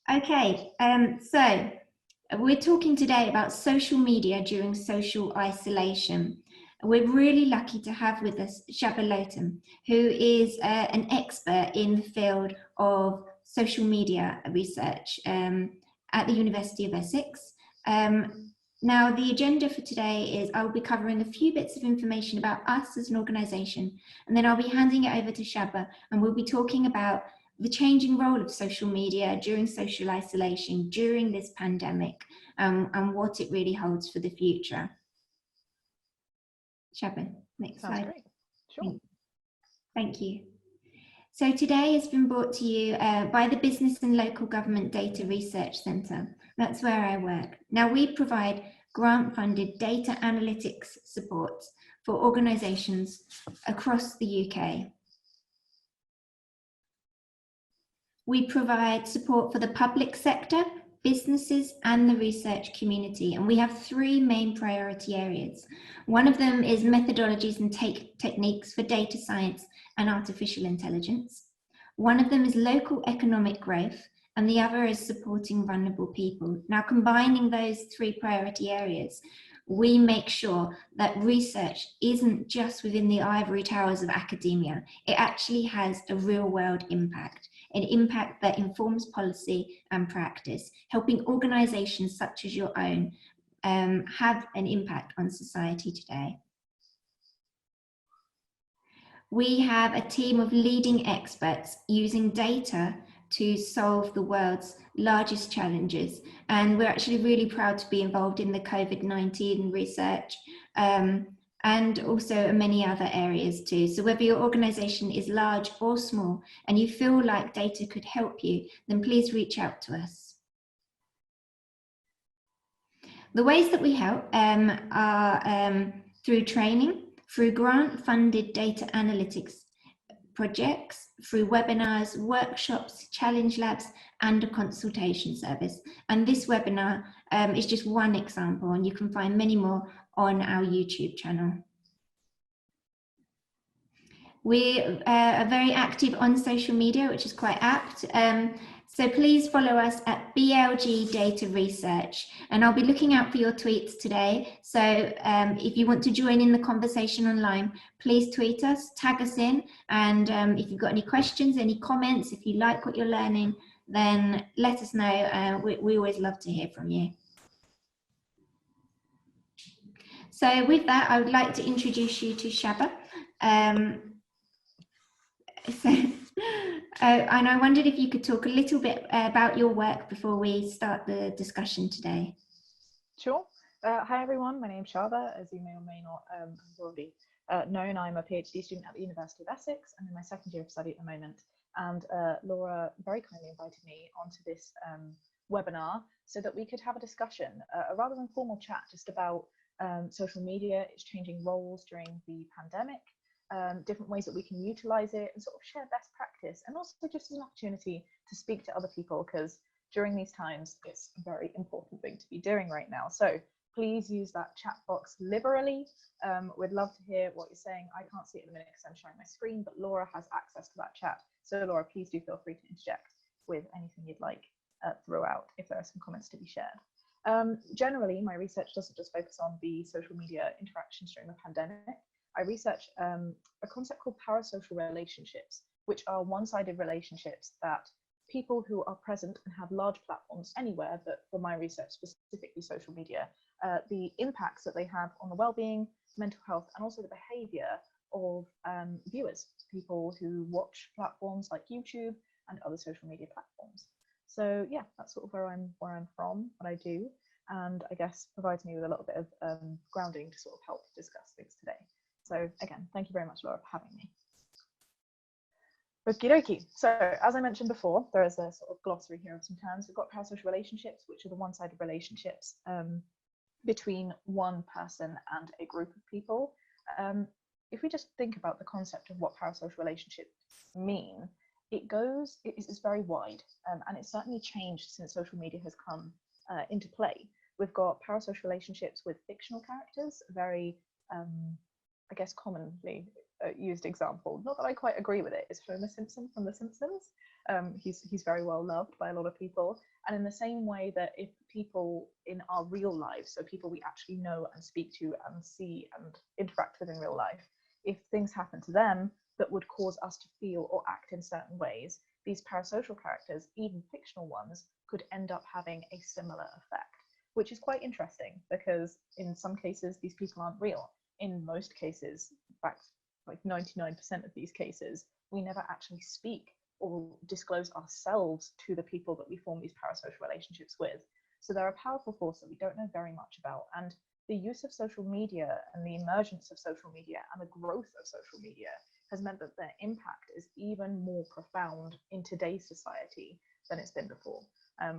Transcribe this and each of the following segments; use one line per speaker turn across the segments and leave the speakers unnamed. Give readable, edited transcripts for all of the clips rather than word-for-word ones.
Okay, so we're talking today about social media during social isolation. We're really lucky to have with us Shaba Lotam, who is an expert in the field of social media research at the University of Essex. Now, the agenda for today is I'll be covering a few bits of information about us as an organisation, and then I'll be handing it over to Shaba, and we'll be talking about the changing role of social media during social isolation, during this pandemic, and what it really holds for the future. Shaba, next
Sounds
slide.
great. Sure.
Thank you. So today has been brought to you by the Business and Local Government Data Research Centre. That's where I work. Now, we provide grant-funded data analytics support for organisations across the UK. We provide support for the public sector, businesses and the research community, and we have three main priority areas. One of them is methodologies and techniques for data science and artificial intelligence. One of them is local economic growth, and the other is supporting vulnerable people. Now, combining those three priority areas, we make sure that research isn't just within the ivory towers of academia. It actually has a real world impact, an impact that informs policy and practice, helping organisations such as your own have an impact on society today. We have a team of leading experts using data to solve the world's largest challenges. And we're actually really proud to be involved in the COVID-19 research and also many other areas too. So whether your organisation is large or small and you feel like data could help you, then please reach out to us. The ways that we help are through training, through grant-funded data analytics projects, through webinars, workshops, challenge labs, and a consultation service. And this webinar is just one example, and you can find many more on our YouTube channel. We are very active on social media, which is quite apt. So please follow us at BLG Data Research, and I'll be looking out for your tweets today. So if you want to join in the conversation online, please tweet us, tag us in, and if you've got any questions, any comments, if you like what you're learning, then let us know. We always love to hear from you. So with that, I would like to introduce you to Shaba. And I wondered if you could talk a little bit about your work before we start the discussion today.
Sure. Hi everyone, my name's Shaba. As you may or may not have already known, I'm a PhD student at the University of Essex. I'm in my second year of study at the moment, and Laura very kindly invited me onto this webinar so that we could have a discussion, a rather informal chat just about social media, its changing roles during the pandemic, different ways that we can utilize it and sort of share best practice, and also just as an opportunity to speak to other people, because during these times it's a very important thing to be doing right now. So please use that chat box liberally. We'd love to hear what you're saying. I can't see it at the minute because I'm showing my screen, but Laura has access to that chat. So Laura, please do feel free to interject with anything you'd like throughout if there are some comments to be shared. Generally, my research doesn't just focus on the social media interactions during the pandemic. I research a concept called parasocial relationships, which are one-sided relationships that people who are present and have large platforms anywhere, but for my research, specifically social media, the impacts that they have on the well-being, mental health, and also the behavior of viewers, people who watch platforms like YouTube and other social media platforms. So yeah, that's sort of where I'm from, what I do, and I guess provides me with a little bit of grounding to sort of help discuss things today. So again, thank you very much, Laura, for having me. Okie dokie. So as I mentioned before, there is a sort of glossary here of some terms. We've got parasocial relationships, which are the one-sided relationships between one person and a group of people. If we just think about the concept of what parasocial relationships mean, it's very wide, and it's certainly changed since social media has come into play. We've got parasocial relationships with fictional characters, very I guess commonly used example, not that I quite agree with it, is Homer Simpson from The Simpsons. He's very well loved by a lot of people. And in the same way that if people in our real lives, so people we actually know and speak to and see and interact with in real life, if things happen to them that would cause us to feel or act in certain ways, these parasocial characters, even fictional ones, could end up having a similar effect, which is quite interesting because in some cases these people aren't real. In most cases, in fact, like 99% of these cases, we never actually speak or disclose ourselves to the people that we form these parasocial relationships with. So they're a powerful force that we don't know very much about. And the use of social media and the emergence of social media and the growth of social media has meant that their impact is even more profound in today's society than it's been before,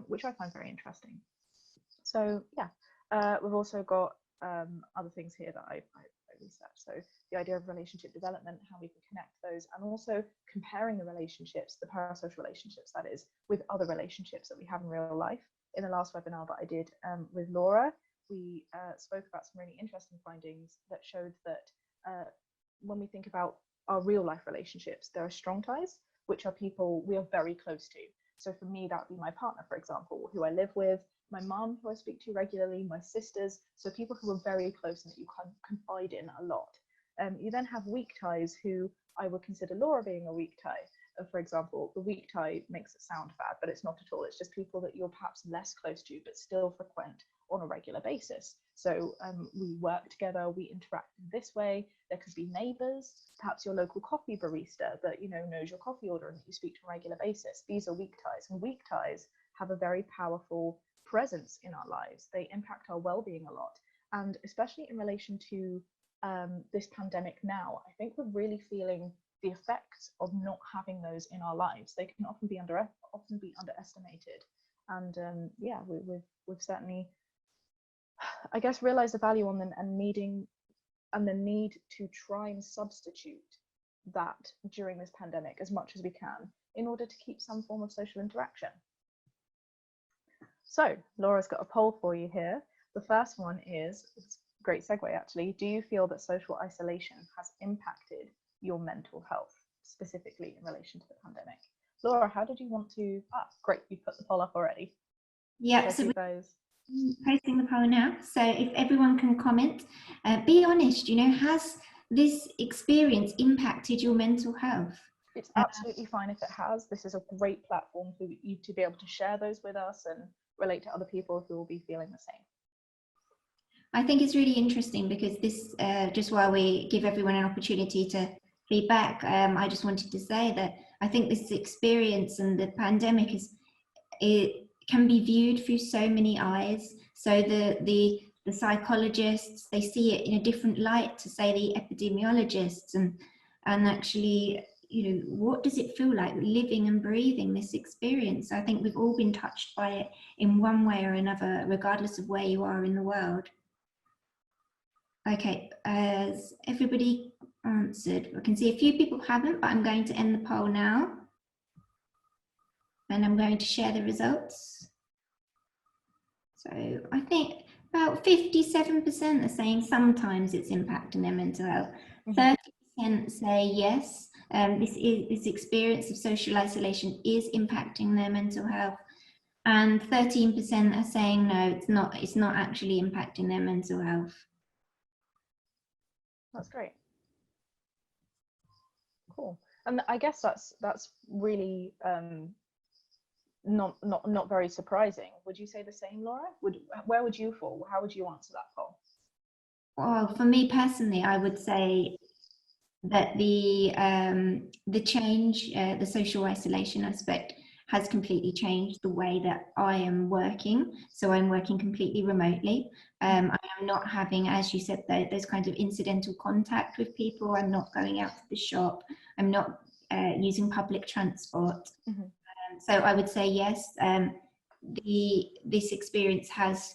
which I find very interesting. So yeah, we've also got other things here that I researched. So the idea of relationship development, how we can connect those, and also comparing the relationships, the parasocial relationships that is, with other relationships that we have in real life. In the last webinar that I did with Laura, we spoke about some really interesting findings that showed that when we think about our real life relationships, there are strong ties, which are people we are very close to. So for me, that would be my partner, for example, who I live with, my mum, who I speak to regularly, my sisters, so people who are very close and that you can confide in a lot. You then have weak ties, who I would consider Laura being a weak tie. For example, the weak tie makes it sound bad, but it's not at all. It's just people that you're perhaps less close to, but still frequent on a regular basis. So we work together, we interact in this way. There could be neighbours, perhaps your local coffee barista that knows your coffee order and that you speak to on a regular basis. These are weak ties, and weak ties have a very powerful presence in our lives. They impact our well-being a lot, and especially in relation to this pandemic now, I think we're really feeling the effects of not having those in our lives. They can often be underestimated, and yeah, we've certainly, I guess, realized the value on them and the need to try and substitute that during this pandemic as much as we can in order to keep some form of social interaction. So Laura's got a poll for you here. The first one is, it's a great segue actually, do you feel that social isolation has impacted your mental health, specifically in relation to the pandemic? Laura, how did you want to, great, you put the poll up already.
Yeah, so we're posting the poll now. So if everyone can comment, be honest, has this experience impacted your mental health?
It's absolutely fine if it has. This is a great platform for you to be able to share those with us and relate to other people who will be feeling the same.
I think it's really interesting because this, just while we give everyone an opportunity to feedback, I just wanted to say that I think this experience and the pandemic it can be viewed through so many eyes. So the psychologists, they see it in a different light to, say, the epidemiologists, and actually, what does it feel like living and breathing this experience? I think we've all been touched by it in one way or another, regardless of where you are in the world. Okay, has everybody answered? I can see a few people haven't, but I'm going to end the poll now. And I'm going to share the results. So I think about 57% are saying sometimes it's impacting their mental health. 30% say yes, this experience of social isolation is impacting their mental health. And 13% are saying no, it's not actually impacting their mental health.
That's great. Cool. And I guess that's really not very surprising. Would you say the same, Laura? Where would you fall? How would you answer that poll?
Well, for me personally, I would say that the change, the social isolation aspect, has completely changed the way that I am working. So I'm working completely remotely. I am not having, as you said, those kinds of incidental contact with people. I'm not going out to the shop. I'm not using public transport. So I would say yes, this experience has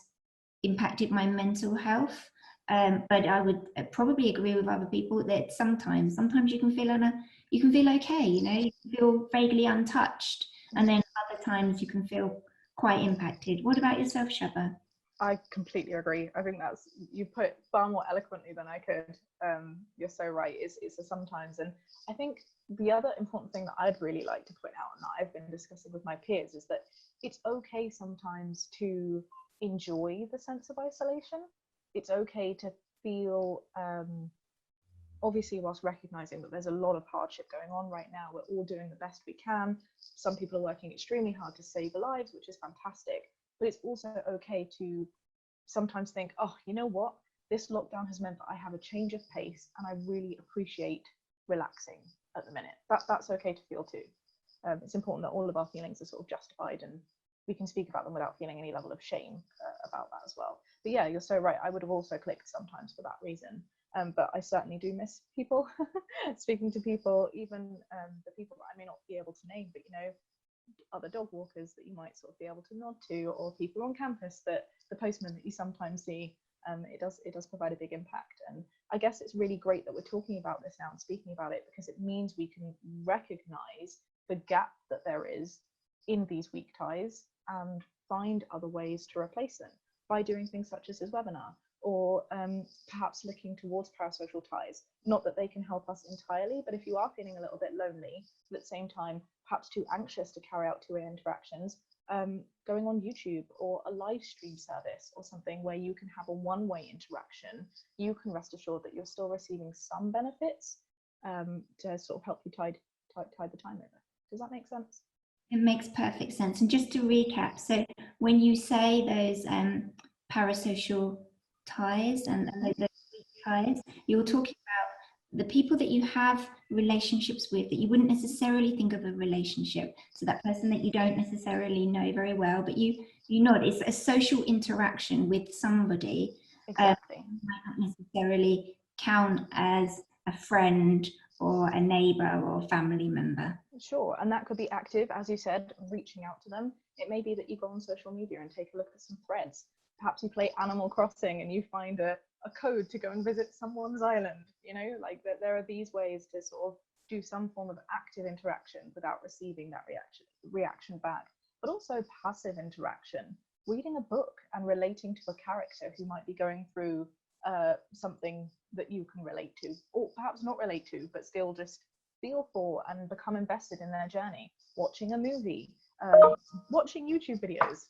impacted my mental health. But I would probably agree with other people that sometimes you can feel okay, you can feel vaguely untouched, and then other times you can feel quite impacted. What about yourself, Shaba?
I completely agree. I think that's, you put far more eloquently than I could. You're so right. It's a sometimes. And I think the other important thing that I'd really like to point out, and that I've been discussing with my peers, is that it's okay sometimes to enjoy the sense of isolation. It's okay to feel, obviously, whilst recognizing that there's a lot of hardship going on right now, we're all doing the best we can. Some people are working extremely hard to save lives, which is fantastic. But it's also okay to sometimes think, oh, you know what? This lockdown has meant that I have a change of pace and I really appreciate relaxing at the minute. That's okay to feel too. It's important that all of our feelings are sort of justified, and we can speak about them without feeling any level of shame about that as well. But yeah, you're so right. I would have also clicked sometimes for that reason. But I certainly do miss people, speaking to people, even the people that I may not be able to name, but other dog walkers that you might sort of be able to nod to, or people on campus, that the postman that you sometimes see. It does provide a big impact. And I guess it's really great that we're talking about this now and speaking about it, because it means we can recognize the gap that there is in these weak ties and find other ways to replace them by doing things such as this webinar, or perhaps looking towards parasocial ties. Not that they can help us entirely, but if you are feeling a little bit lonely, but at the same time perhaps too anxious to carry out two-way interactions, going on YouTube or a live stream service or something where you can have a one-way interaction, you can rest assured that you're still receiving some benefits to sort of help you tide the time over. Does that make sense?
It makes perfect sense. And just to recap, so when you say those parasocial ties and those weak ties, you're talking about the people that you have relationships with that you wouldn't necessarily think of a relationship. So that person that you don't necessarily know very well, but you know it's a social interaction with somebody.
Exactly.
Might not necessarily count as a friend or a neighbor or family member.
Sure, and that could be active, as you said, reaching out to them. It may be that you go on social media and take a look at some threads. Perhaps you play Animal Crossing and you find a code to go and visit someone's island. Like that, there are these ways to sort of do some form of active interaction without receiving that reaction back, but also passive interaction, reading a book and relating to a character who might be going through something that you can relate to, or perhaps not relate to, but still just feel for and become invested in their journey. Watching a movie, watching YouTube videos.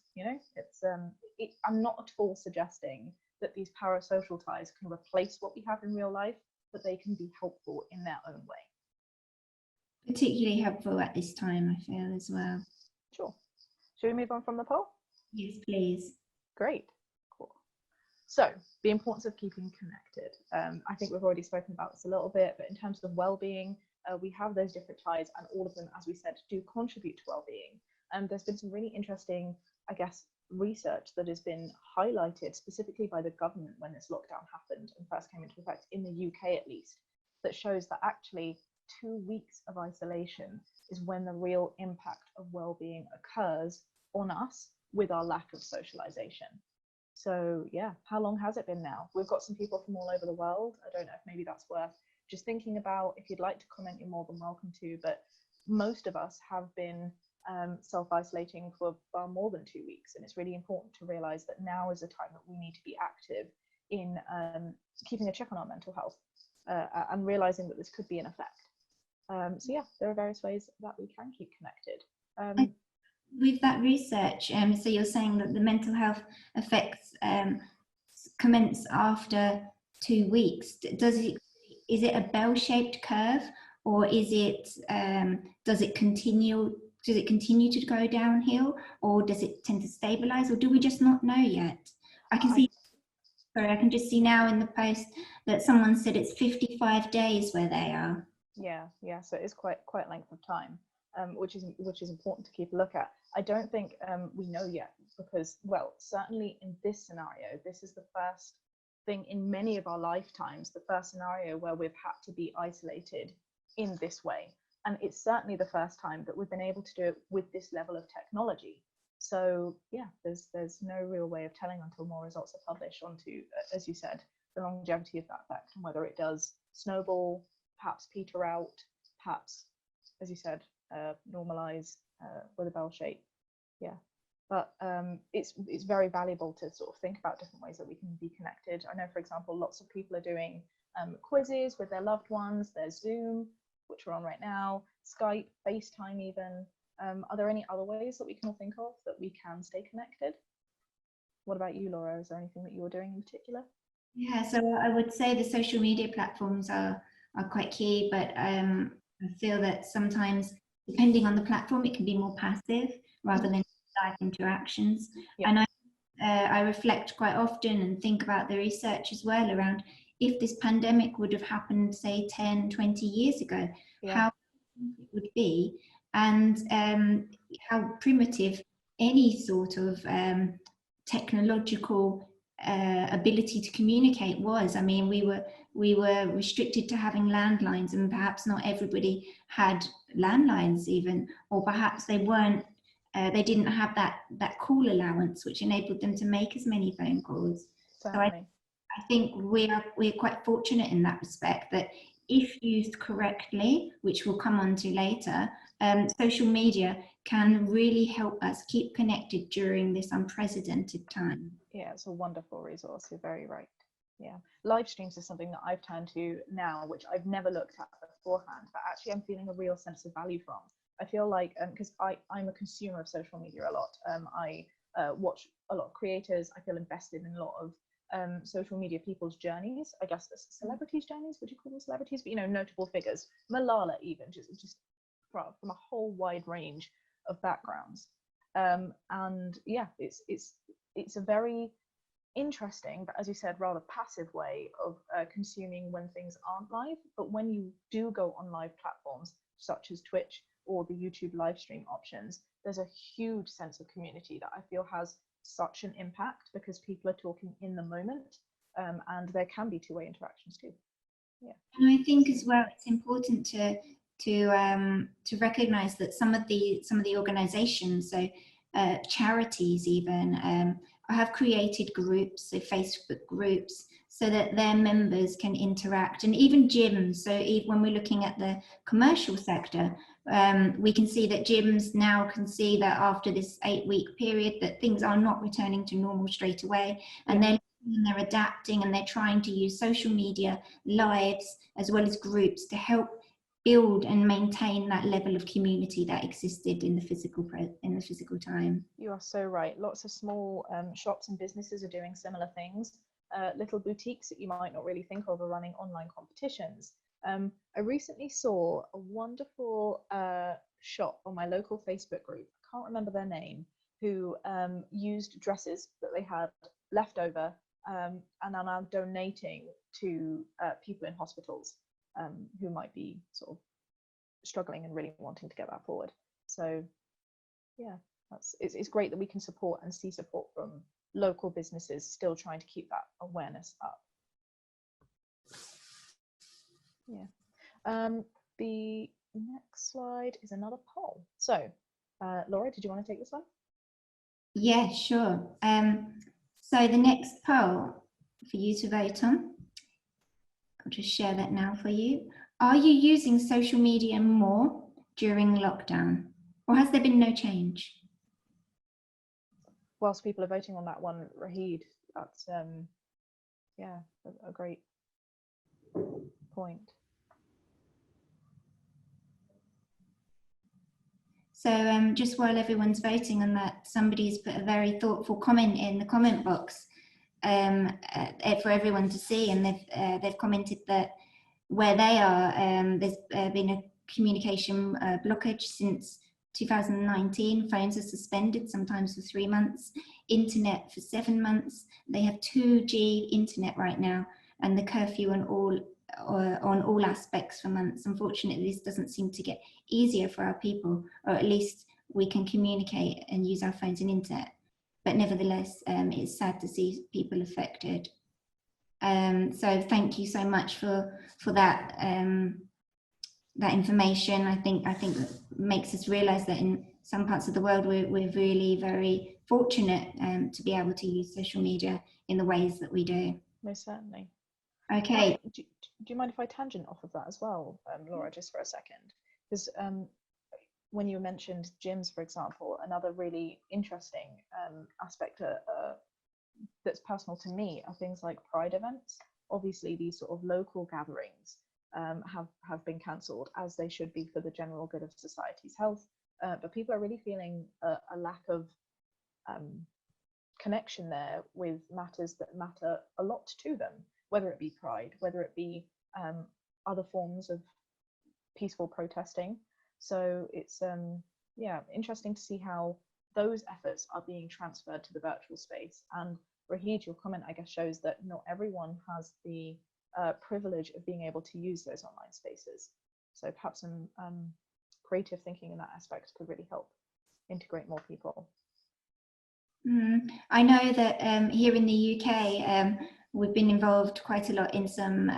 I'm not at all suggesting that these parasocial ties can replace what we have in real life, but they can be helpful in their own way.
Particularly helpful at this time, I feel, as well.
Sure. Should we move on from the poll?
Yes, please.
Great. Cool. So the importance of keeping connected. I think we've already spoken about this a little bit, but in terms of well-being, we have those different ties, and all of them, as we said, do contribute to well-being. There's been some really interesting, I guess, research that has been highlighted specifically by the government when this lockdown happened and first came into effect, in the UK at least, that shows that actually 2 weeks of isolation is when the real impact of well-being occurs on us with our lack of socialization. So yeah, how long has it been now? We've got some people from all over the world. I don't know if maybe that's worth just thinking about. If you'd like to comment, you're more than welcome to, but most of us have been self-isolating for far more than 2 weeks, and it's really important to realize that now is a time that we need to be active in keeping a check on our mental health and realizing that this could be an effect. So yeah, there are various ways that we can keep connected.
With that research, so you're saying that the mental health effects commence after 2 weeks. Is it a bell-shaped curve, or is it does it continue to go downhill, or does it tend to stabilize, or do we just not know yet? I can just see now in the post that someone said it's 55 days where they are.
Yeah, so it is quite a length of time, which is important to keep a look at. I don't think we know yet, because, well, certainly in this scenario, this is the first thing in many of our lifetimes, the first scenario where we've had to be isolated in this way. And it's certainly the first time that we've been able to do it with this level of technology. So yeah, there's no real way of telling until more results are published onto, as you said, the longevity of that effect, and whether it does snowball, perhaps peter out, perhaps, as you said, normalize with a bell shape. Yeah, But it's very valuable to sort of think about different ways that we can be connected. I know, for example, lots of people are doing quizzes with their loved ones. There's Zoom, which we're on right now, Skype, FaceTime even. Are there any other ways that we can all think of that we can stay connected? What about you, Laura? Is there anything that you're doing in particular?
Yeah, so I would say the social media platforms are quite key, but I feel that sometimes, depending on the platform, it can be more passive rather than live interactions.
Yeah.
And I reflect quite often and think about the research as well around if this pandemic would have happened, say, 10, 20 years ago, how it would be, and how primitive any sort of technological ability to communicate was. I mean, we were restricted to having landlines, and perhaps not everybody had landlines even, or perhaps they weren't. They didn't have that call allowance, which enabled them to make as many phone calls.
Certainly.
So I think we're quite fortunate in that respect that if used correctly, which we'll come on to later, social media can really help us keep connected during this unprecedented time.
Yeah, it's a wonderful resource. You're very right. Yeah, live streams is something that I've turned to now, which I've never looked at beforehand, but actually I'm feeling a real sense of value from. I feel like, because I'm a consumer of social media a lot. I watch a lot of creators. I feel invested in a lot of social media people's journeys. I guess celebrities' journeys. Would you call them celebrities? But notable figures. Malala, even just from a whole wide range of backgrounds. And yeah, it's a very interesting, but as you said, rather passive way of consuming when things aren't live. But when you do go on live platforms such as Twitch or the YouTube live stream options, there's a huge sense of community that I feel has such an impact because people are talking in the moment, and there can be two-way interactions too. Yeah.
And I think as well, it's important to recognize that some of the organizations, so charities even, have created groups, so Facebook groups, so that their members can interact, and even gyms. So when we're looking at the commercial sector, we can see that gyms now can see that after this 8-week period that things are not returning to normal straight away, and they're adapting and they're trying to use social media, lives, as well as groups to help build and maintain that level of community that existed in the physical time. You
are so right. Lots of small shops and businesses are doing similar things. Little boutiques that you might not really think of are running online competitions. I recently saw a wonderful shop on my local Facebook group. I can't remember their name, who used dresses that they had left over and are now donating to people in hospitals who might be sort of struggling and really wanting to get that forward. So yeah, it's great that we can support and see support from local businesses still trying to keep that awareness up. Yeah. The next slide is another poll. So Laura, did you want to take this one?
Yeah, sure. So the next poll for you to vote on, I'll just share that now for you. Are you using social media more during lockdown, or has there been no change?
Whilst people are voting on that one, Rahid, that's yeah, a great point.
So just while everyone's voting on that, somebody's put a very thoughtful comment in the comment box for everyone to see, and they've commented that where they are, there's been a communication blockage since 2019. Phones are suspended, sometimes for 3 months, internet for 7 months. They have 2G internet right now, and the curfew on all aspects for months. Unfortunately, this doesn't seem to get easier for our people, or at least we can communicate and use our phones and internet. But nevertheless, it's sad to see people affected. So thank you so much for that that information. I think that makes us realise that in some parts of the world we're really very fortunate to be able to use social media in the ways that we do.
Most certainly.
Okay.
Do you mind if I tangent off of that as well, Laura, just for a second? Because when you mentioned gyms, for example, another really interesting aspect that's personal to me are things like pride events. Obviously, these sort of local gatherings have been cancelled, as they should be for the general good of society's health. But people are really feeling a lack of connection there with matters that matter a lot to them, whether it be pride, whether it be other forms of peaceful protesting. So it's interesting to see how those efforts are being transferred to the virtual space. And Rahid, your comment, I guess, shows that not everyone has the privilege of being able to use those online spaces. So perhaps some creative thinking in that aspect could really help integrate more people.
I know that here in the UK, we've been involved quite a lot in some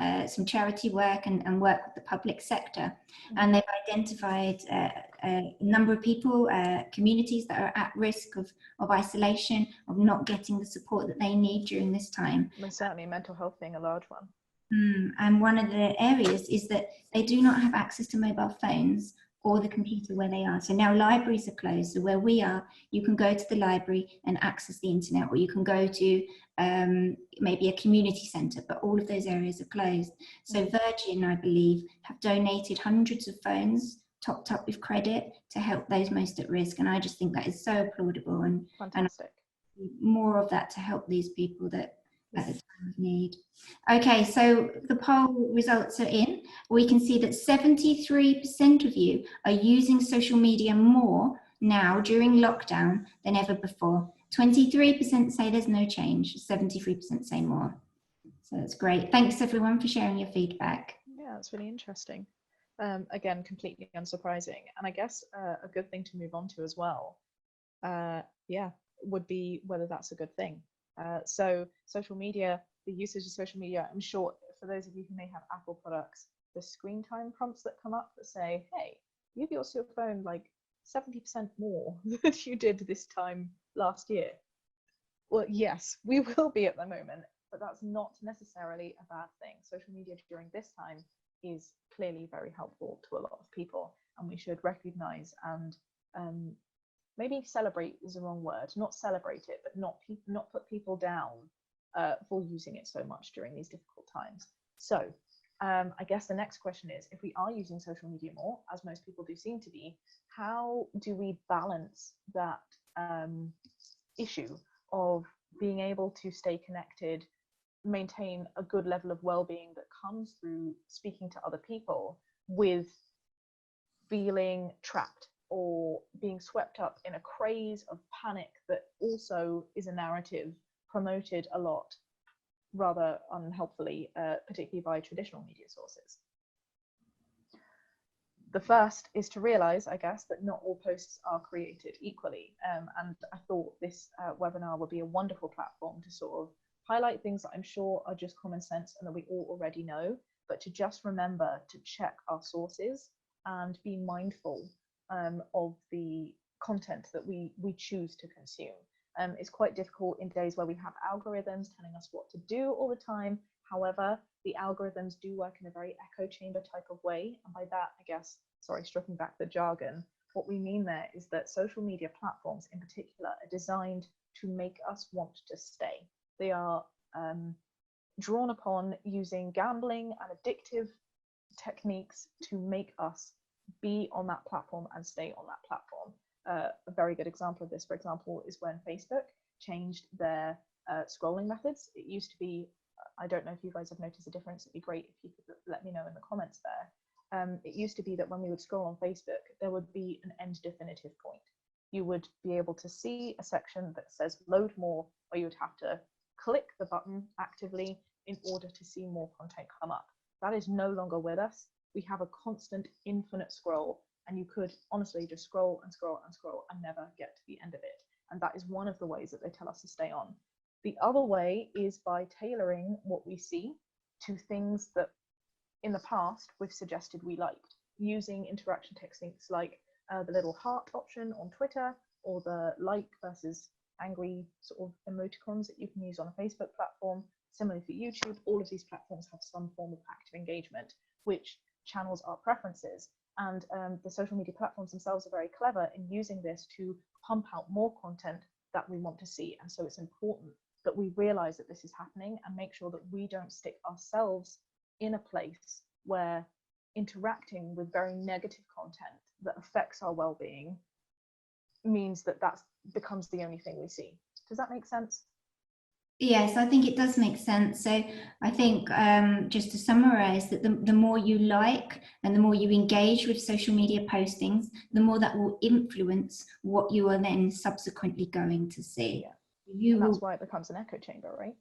charity work and work with the public sector, and they've identified a number of people, communities that are at risk of isolation, of not getting the support that they need during this time.
And certainly mental health being a large one.
And one of the areas is that they do not have access to mobile phones or the computer where they are. So now libraries are closed. So where we are, you can go to the library and access the internet, or you can go to maybe a community centre, but all of those areas are closed. So Virgin, I believe, have donated hundreds of phones topped up with credit to help those most at risk. And I just think that is so applaudable, and
fantastic.
And more of that to help these people that at the time of need. Okay, so the poll results are in. We can see that 73% of you are using social media more now during lockdown than ever before. 23% say there's no change, 73% say more. So that's great. Thanks everyone for sharing your feedback.
Yeah, that's really interesting. Again, completely unsurprising. And I guess a good thing to move on to as well, would be whether that's a good thing. So social media, the usage of social media, I'm sure for those of you who may have Apple products, the screen time prompts that come up that say, hey, you've used your phone like 70% more than you did this time last year. Well, yes, we will be at the moment, but that's not necessarily a bad thing. Social media during this time is clearly very helpful to a lot of people, and we should recognize and maybe celebrate is the wrong word, not celebrate it, but not put people down for using it so much during these difficult times. So I guess the next question is, if we are using social media more, as most people do seem to be, how do we balance that issue of being able to stay connected, maintain a good level of well-being that comes through speaking to other people, with feeling trapped or being swept up in a craze of panic that also is a narrative promoted a lot, rather unhelpfully, particularly by traditional media sources? The first is to realize, I guess, that not all posts are created equally. And I thought this webinar would be a wonderful platform to sort of highlight things that I'm sure are just common sense and that we all already know, but to just remember to check our sources and be mindful of the content that we choose to consume. It's quite difficult in days where we have algorithms telling us what to do all the time. However, the algorithms do work in a very echo chamber type of way. And by that, I guess, sorry, stripping back the jargon, what we mean there is that social media platforms in particular are designed to make us want to stay. They are drawn upon using gambling and addictive techniques to make us be on that platform and stay on that platform. A very good example of this, for example, is when Facebook changed their scrolling methods. It used to be, I don't know if you guys have noticed a difference, it'd be great if you could let me know in the comments there. It used to be that when we would scroll on Facebook, there would be an end definitive point. You would be able to see a section that says load more, or you would have to click the button actively in order to see more content come up. That is no longer with us. We have a constant infinite scroll, and you could honestly just scroll and scroll and scroll and never get to the end of it. And that is one of the ways that they tell us to stay on. The other way is by tailoring what we see to things that in the past we've suggested we liked, using interaction techniques like the little heart option on Twitter, or the like versus angry sort of emoticons that you can use on a Facebook platform. Similarly for YouTube, all of these platforms have some form of active engagement, which channels our preferences. And the social media platforms themselves are very clever in using this to pump out more content that we want to see. And so it's important that we realize that this is happening and make sure that we don't stick ourselves in a place where interacting with very negative content that affects our well-being means that that becomes the only thing we see. Does that make sense?
Yes, I think it does make sense. So I think just to summarize that the more you like and the more you engage with social media postings, the more that will influence what you are then subsequently going to see.
Yeah. And that's why it becomes an echo chamber, right?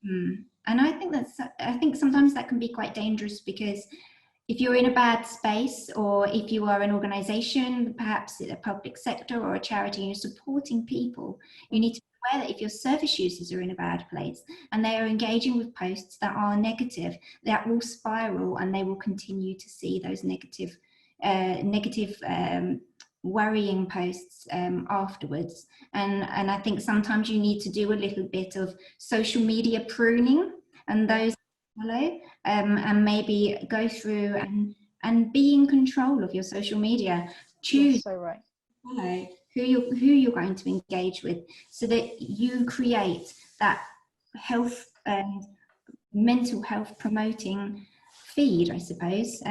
And I think sometimes that can be quite dangerous, because if you're in a bad space, or if you are an organization, perhaps a public sector or a charity, and you're supporting people, you need to be aware that if your service users are in a bad place and they are engaging with posts that are negative, that will spiral and they will continue to see those negative worrying posts afterwards. And I think sometimes you need to do a little bit of social media pruning, and those follow, and maybe go through and be in control of your social media. Choose
so right.
Follow who you're going to engage with, so that you create that health and mental health promoting feed, I suppose.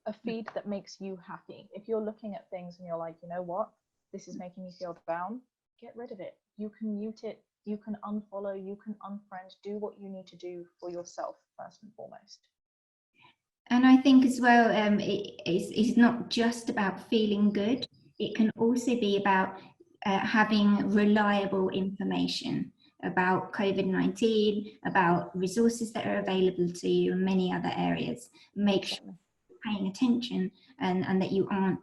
A feed that makes you happy. If you're looking at things and you're like, you know what, this is making me feel down, get rid of it. You can mute it, you can unfollow, you can unfriend, do what you need to do for yourself first and foremost.
And I think as well, it's not just about feeling good. It can also be about having reliable information about COVID-19, about resources that are available to you, and many other areas. Make sure you're paying attention, and that you aren't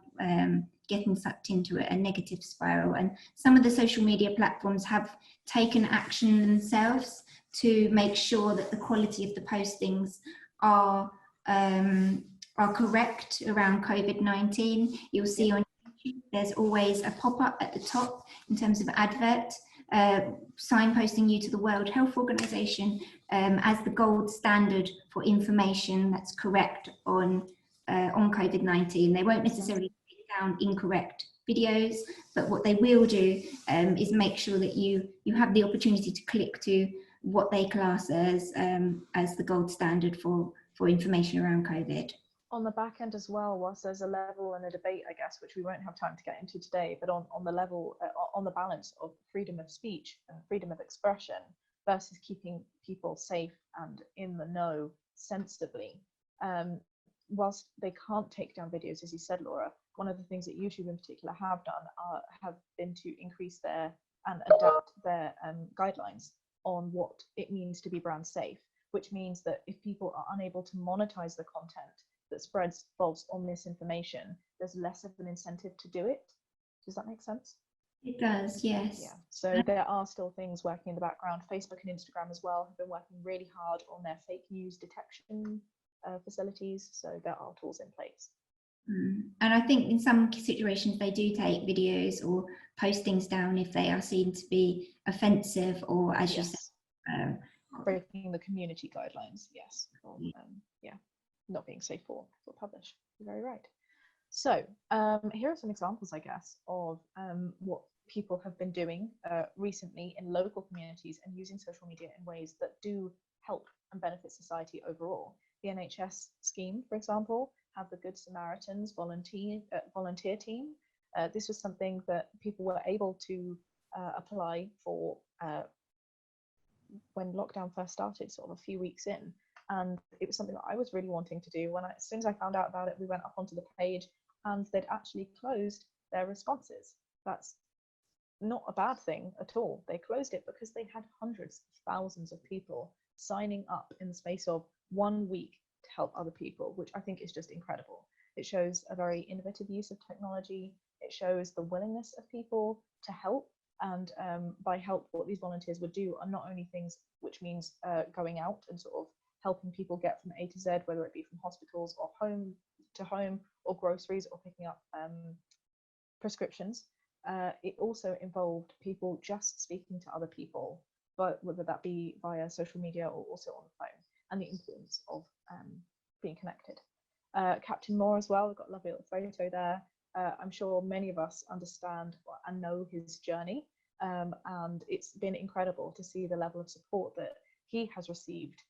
getting sucked into a negative spiral. And some of the social media platforms have taken action themselves to make sure that the quality of the postings are correct around COVID-19. You'll see on YouTube, there's always a pop-up at the top in terms of advert, signposting you to the World Health Organization as the gold standard for information that's correct on COVID-19. They won't necessarily take down incorrect videos, but what they will do is make sure that you have the opportunity to click to what they class as the gold standard for information around COVID.
On the back end as well, whilst there's a level and a debate, I guess, which we won't have time to get into today, but on the level, on the balance of freedom of speech and freedom of expression versus keeping people safe and in the know sensibly, whilst they can't take down videos, as you said, Laura, one of the things that YouTube in particular have done have been to increase their and adapt their guidelines on what it means to be brand safe, which means that if people are unable to monetize the content that spreads false or misinformation, there's less of an incentive to do it. Does that make sense?
It does, yes.
Yeah. So there are still things working in the background. Facebook and Instagram as well have been working really hard on their fake news detection facilities. So there are tools in place.
And I think in some situations they do take videos or postings down if they are seen to be offensive, or, as you said,
breaking the community guidelines. Yes. Or, not being safe for publish. You're very right. So here are some examples, I guess, of what people have been doing recently in local communities and using social media in ways that do help and benefit society overall. The NHS scheme, for example, had the Good Samaritans volunteer team. This was something that people were able to apply for when lockdown first started, sort of a few weeks in. And it was something that I was really wanting to do. As soon as I found out about it, we went up onto the page and they'd actually closed their responses. That's not a bad thing at all. They closed it because they had hundreds of thousands of people signing up in the space of 1 week to help other people, which I think is just incredible. It shows a very innovative use of technology. It shows the willingness of people to help. And by help, what these volunteers would do are not only things which means going out and sort of helping people get from A to Z, whether it be from hospitals or home to home or groceries or picking up prescriptions. It also involved people just speaking to other people, but whether that be via social media or also on the phone, and the importance of being connected. Captain Moore as well, we've got a lovely little photo there. I'm sure many of us understand and know his journey, and it's been incredible to see the level of support that he has received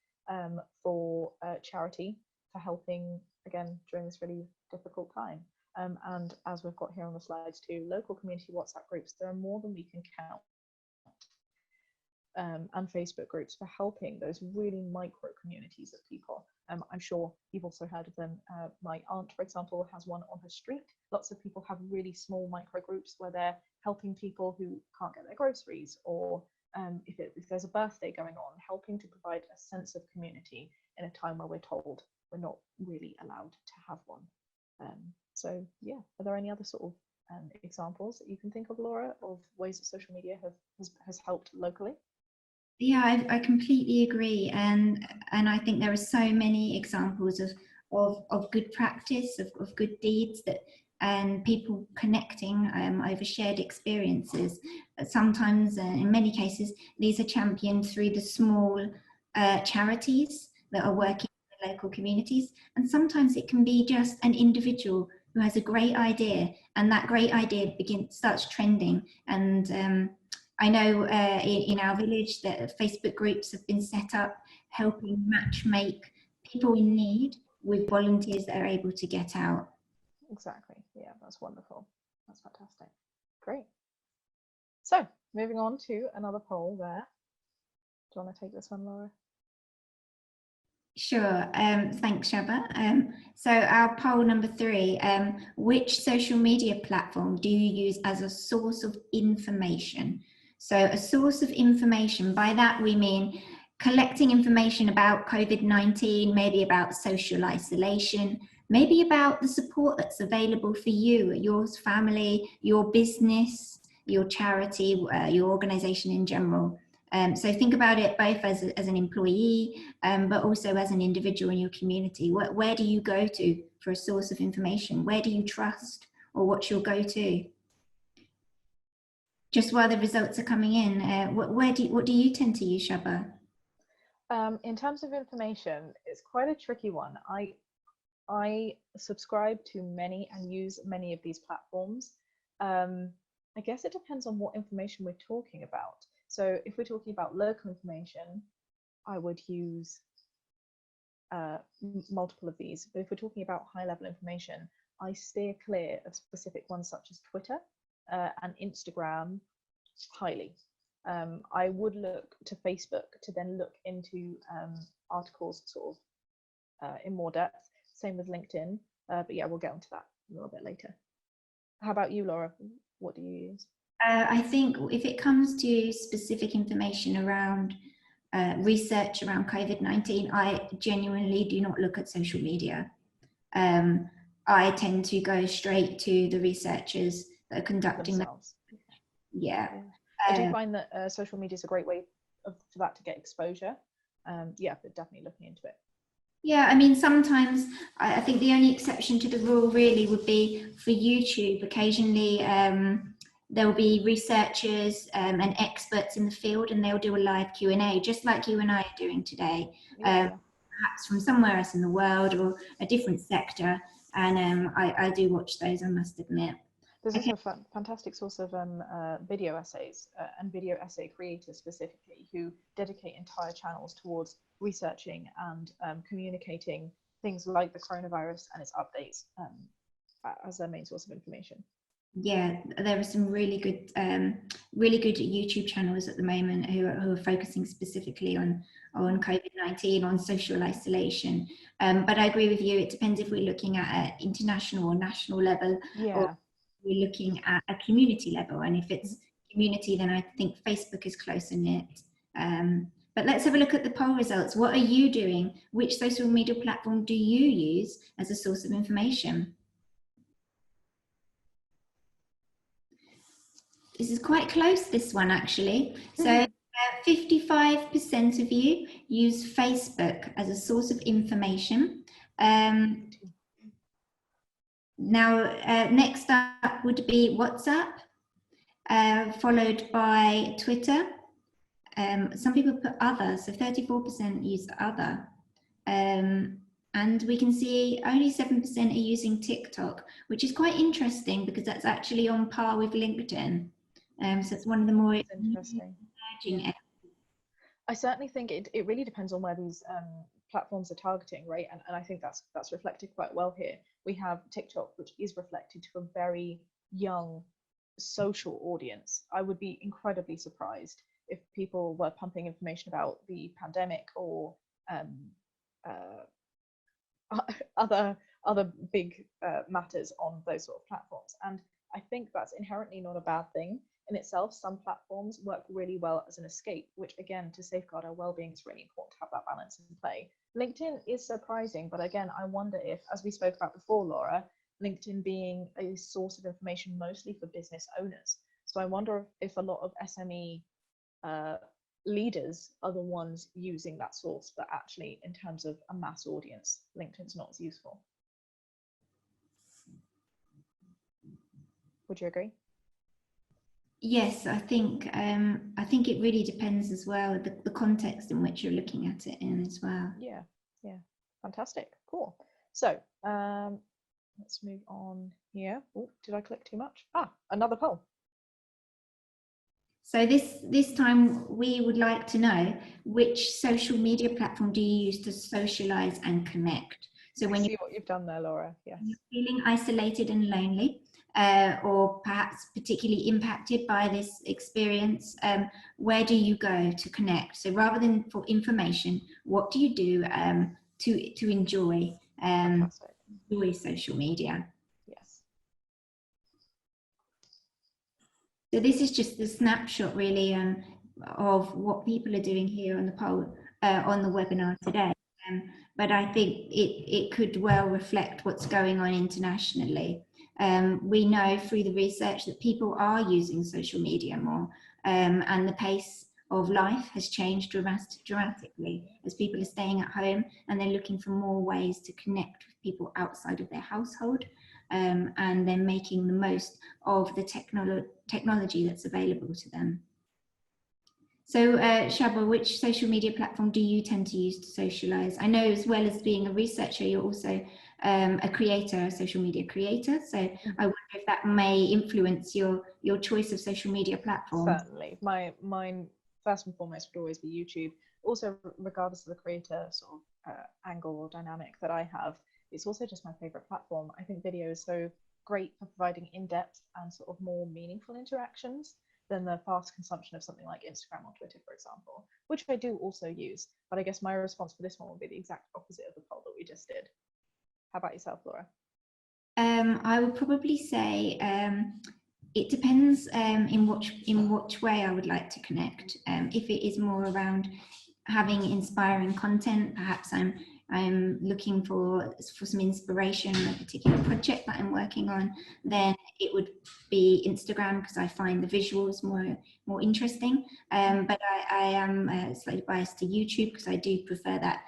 for charity, for helping, again, during this really difficult time. And as we've got here on the slides too, local community WhatsApp groups, there are more than we can count. And Facebook groups for helping those really micro communities of people. I'm sure you've also heard of them. My aunt, for example, has one on her street. Lots of people have really small micro groups where they're helping people who can't get their groceries, or if there's a birthday going on, helping to provide a sense of community in a time where we're told we're not really allowed to have one. So yeah, are there any other sort of examples that you can think of, Laura, of ways that social media has helped locally?
Yeah, I completely agree, and I think there are so many examples of good practice, of good deeds, that and people connecting over shared experiences. Sometimes, in many cases, these are championed through the small charities that are working in the local communities, and sometimes it can be just an individual who has a great idea, and that great idea starts trending. And I know in our village that Facebook groups have been set up helping match make people in need with volunteers that are able to get out.
Exactly. Yeah, that's wonderful. That's fantastic. Great. So moving on to another poll there. Do you want to take this one, Laura?
Sure. Thanks, Shaba. So our poll number 3, which social media platform do you use as a source of information? So a source of information, by that we mean collecting information about COVID-19, maybe about social isolation, maybe about the support that's available for you, your family, your business, your charity, your organization in general. So think about it both as an employee, but also as an individual in your community. Where do you go to for a source of information? Where do you trust, or what's your go-to? Just while the results are coming in, what do you tend to use, Shaba?
In terms of information, it's quite a tricky one. I subscribe to many and use many of these platforms. I guess it depends on what information we're talking about. So if we're talking about local information, I would use multiple of these. But if we're talking about high-level information, I steer clear of specific ones such as Twitter and Instagram highly. I would look to Facebook to then look into articles sort of in more depth. Same with LinkedIn. But yeah, we'll get onto that a little bit later. How about you, Laura? What do you use?
I think if it comes to specific information around research around COVID-19, I genuinely do not look at social media. I tend to go straight to the researchers that are conducting
themselves.
Yeah.
I do find that social media is a great way for that to get exposure. Yeah, but definitely looking into it.
Yeah, I mean, sometimes I think the only exception to the rule really would be for YouTube. Occasionally, there will be researchers and experts in the field, and they'll do a live Q&A, just like you and I are doing today, perhaps from somewhere else in the world or a different sector. And I do watch those, I must admit.
There's also a fantastic source of video essays and video essay creators specifically who dedicate entire channels towards researching and communicating things like the coronavirus and its updates as their main source of information.
Yeah, there are some really good YouTube channels at the moment who are focusing specifically on COVID-19, on social isolation. But I agree with you, it depends if we're looking at an international or national level, or we're looking at a community level. And if it's community, then I think Facebook is closer knit. But let's have a look at the poll results. What are you doing? Which social media platform do you use as a source of information? This is quite close, this one, actually. So 55% of you use Facebook as a source of information. Now, next up would be WhatsApp, followed by Twitter. Some people put other, so 34% use other. And we can see only 7% are using TikTok, which is quite interesting because that's actually on par with LinkedIn. So it's one of the more
It's interesting.
emerging.
Yeah. I certainly think it really depends on where these platforms are targeting, right? And I think that's reflected quite well here. We have TikTok, which is reflected to a very young social audience. I would be incredibly surprised if people were pumping information about the pandemic or um, other big matters on those sort of platforms. And I think that's inherently not a bad thing in itself. Some platforms work really well as an escape, which again, to safeguard our well-being, is really important to have that balance in play. LinkedIn is surprising, but again, I wonder if, as we spoke about before, Laura, LinkedIn being a source of information mostly for business owners. So I wonder if a lot of SME leaders are the ones using that source, but actually in terms of a mass audience, LinkedIn's not as useful. Would you agree?
Yes, I think it really depends as well, the context in which you're looking at it in as well.
Yeah, fantastic, cool. So let's move on here. Oh, did I click too much? Another poll.
So this time we would like to know, which social media platform do you use to socialize and connect? So when
you see what you've done there, Laura. Yes.
You're feeling isolated and lonely, or perhaps particularly impacted by this experience, where do you go to connect? So rather than for information, what do you do to enjoy social media?
Yes.
So this is just the snapshot really of what people are doing here on the poll, on the webinar today. But I think it could well reflect what's going on internationally. We know through the research that people are using social media more, and the pace of life has changed dramatically as people are staying at home and they're looking for more ways to connect with people outside of their household. And they're making the most of the technology that's available to them. So Shaba, which social media platform do you tend to use to socialize? I know as well as being a researcher, you're also a creator, a social media creator. So I wonder if that may influence your choice of social media platform.
Certainly. Mine first and foremost would always be YouTube. Also, regardless of the creator sort of angle or dynamic that I have, it's also just my favorite platform. I think video is so great for providing in-depth and sort of more meaningful interactions than the fast consumption of something like Instagram or Twitter, for example, which I do also use. But I guess my response for this one would be the exact opposite of the poll that we just did. How about yourself, Laura?
I would probably say it depends in which way I would like to connect. If it is more around having inspiring content, perhaps I'm looking for some inspiration on a particular project that I'm working on, then it would be Instagram because I find the visuals more interesting. But I am slightly biased to YouTube because I do prefer that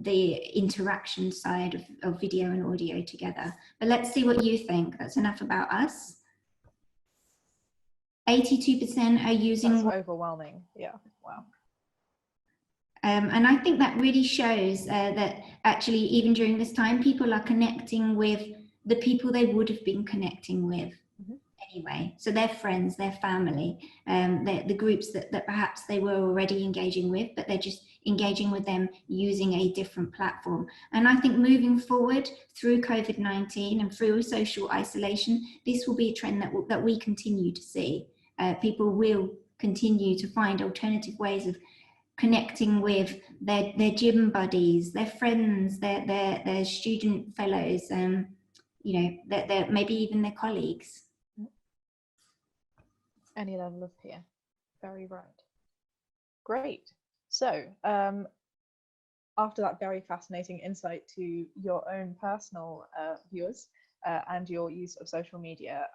the interaction side of video and audio together. But let's see what you think. That's enough about us. 82% are using.
That's overwhelming. Yeah. Wow.
And I think that really shows that actually, even during this time, people are connecting with the people they would have been connecting with anyway. So their friends, their family, the groups that perhaps they were already engaging with, but they're just engaging with them using a different platform. And I think moving forward through COVID-19 and through social isolation, this will be a trend that we continue to see. People will continue to find alternative ways of connecting with their gym buddies, their friends, their student fellows, you know, their maybe even their colleagues.
Any level of peer. Very right. Great. So after that very fascinating insight to your own personal viewers and your use of social media,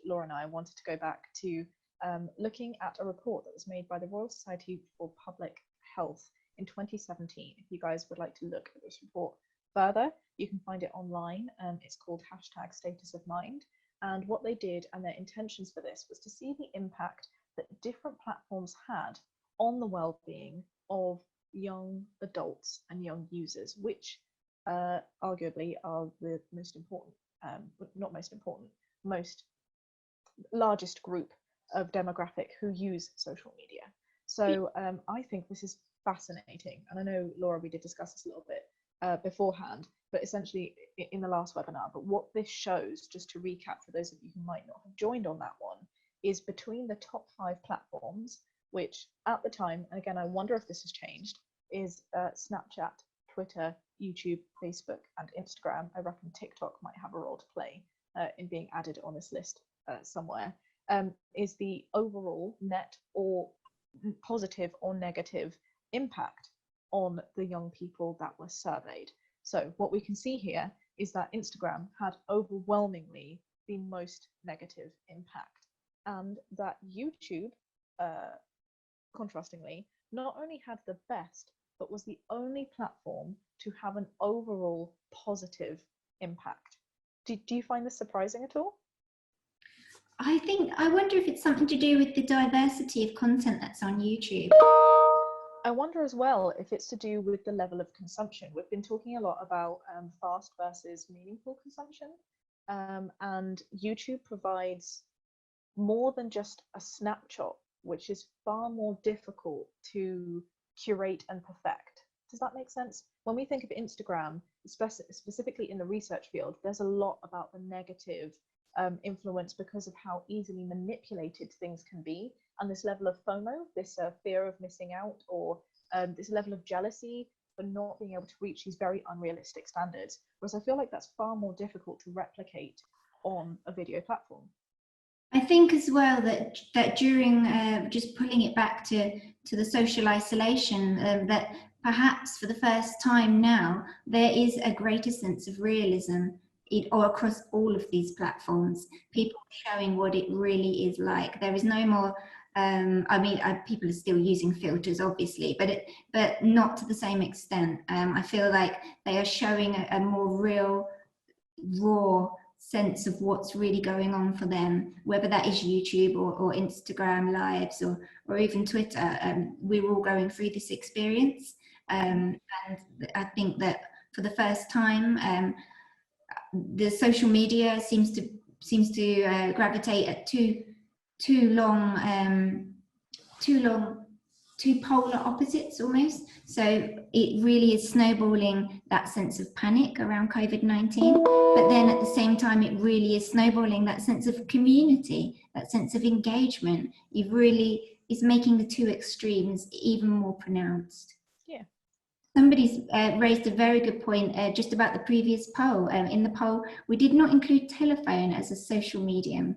Laura and I wanted to go back to looking at a report that was made by the Royal Society for Public Health in 2017. If you guys would like to look at this report further, you can find it online. It's called #StatusOfMind. And what they did and their intentions for this was to see the impact that different platforms had on the well-being of young adults and young users, which arguably are the most important, not most important, most largest group of demographic who use social media. So I think this is fascinating. And I know, Laura, we did discuss this a little bit beforehand, but essentially in the last webinar. But what this shows, just to recap for those of you who might not have joined on that one, is between the top 5 platforms, which at the time, and again, I wonder if this has changed, is Snapchat, Twitter, YouTube, Facebook, and Instagram. I reckon TikTok might have a role to play in being added on this list somewhere, is the overall net or positive or negative impact on the young people that were surveyed. So what we can see here is that Instagram had overwhelmingly the most negative impact, and that YouTube, contrastingly, not only had the best, but was the only platform to have an overall positive impact. Do you find this surprising at all?
I wonder if it's something to do with the diversity of content that's on YouTube.
I wonder as well if it's to do with the level of consumption. We've been talking a lot about fast versus meaningful consumption, and YouTube provides more than just a snapshot, which is far more difficult to curate and perfect. Does that make sense? When we think of Instagram, specifically in the research field, there's a lot about the negative influence because of how easily manipulated things can be, and this level of FOMO, this fear of missing out, or this level of jealousy for not being able to reach these very unrealistic standards. Whereas I feel like that's far more difficult to replicate on a video platform.
I think as well that during just pulling it back to the social isolation, that perhaps for the first time now there is a greater sense of realism or across all of these platforms, people showing what it really is like. There is no more, I mean, people are still using filters, obviously, but not to the same extent. I feel like they are showing a more real, raw sense of what's really going on for them, whether that is YouTube or Instagram lives or even Twitter. We're all going through this experience, and I think that for the first time, the social media seems to gravitate at two polar opposites almost. So it really is snowballing that sense of panic around COVID-19, but then at the same time it really is snowballing that sense of community, that sense of engagement. It really is making the two extremes even more pronounced.
Yeah.
Somebody's raised a very good point just about the previous poll. In the poll, we did not include telephone as a social medium.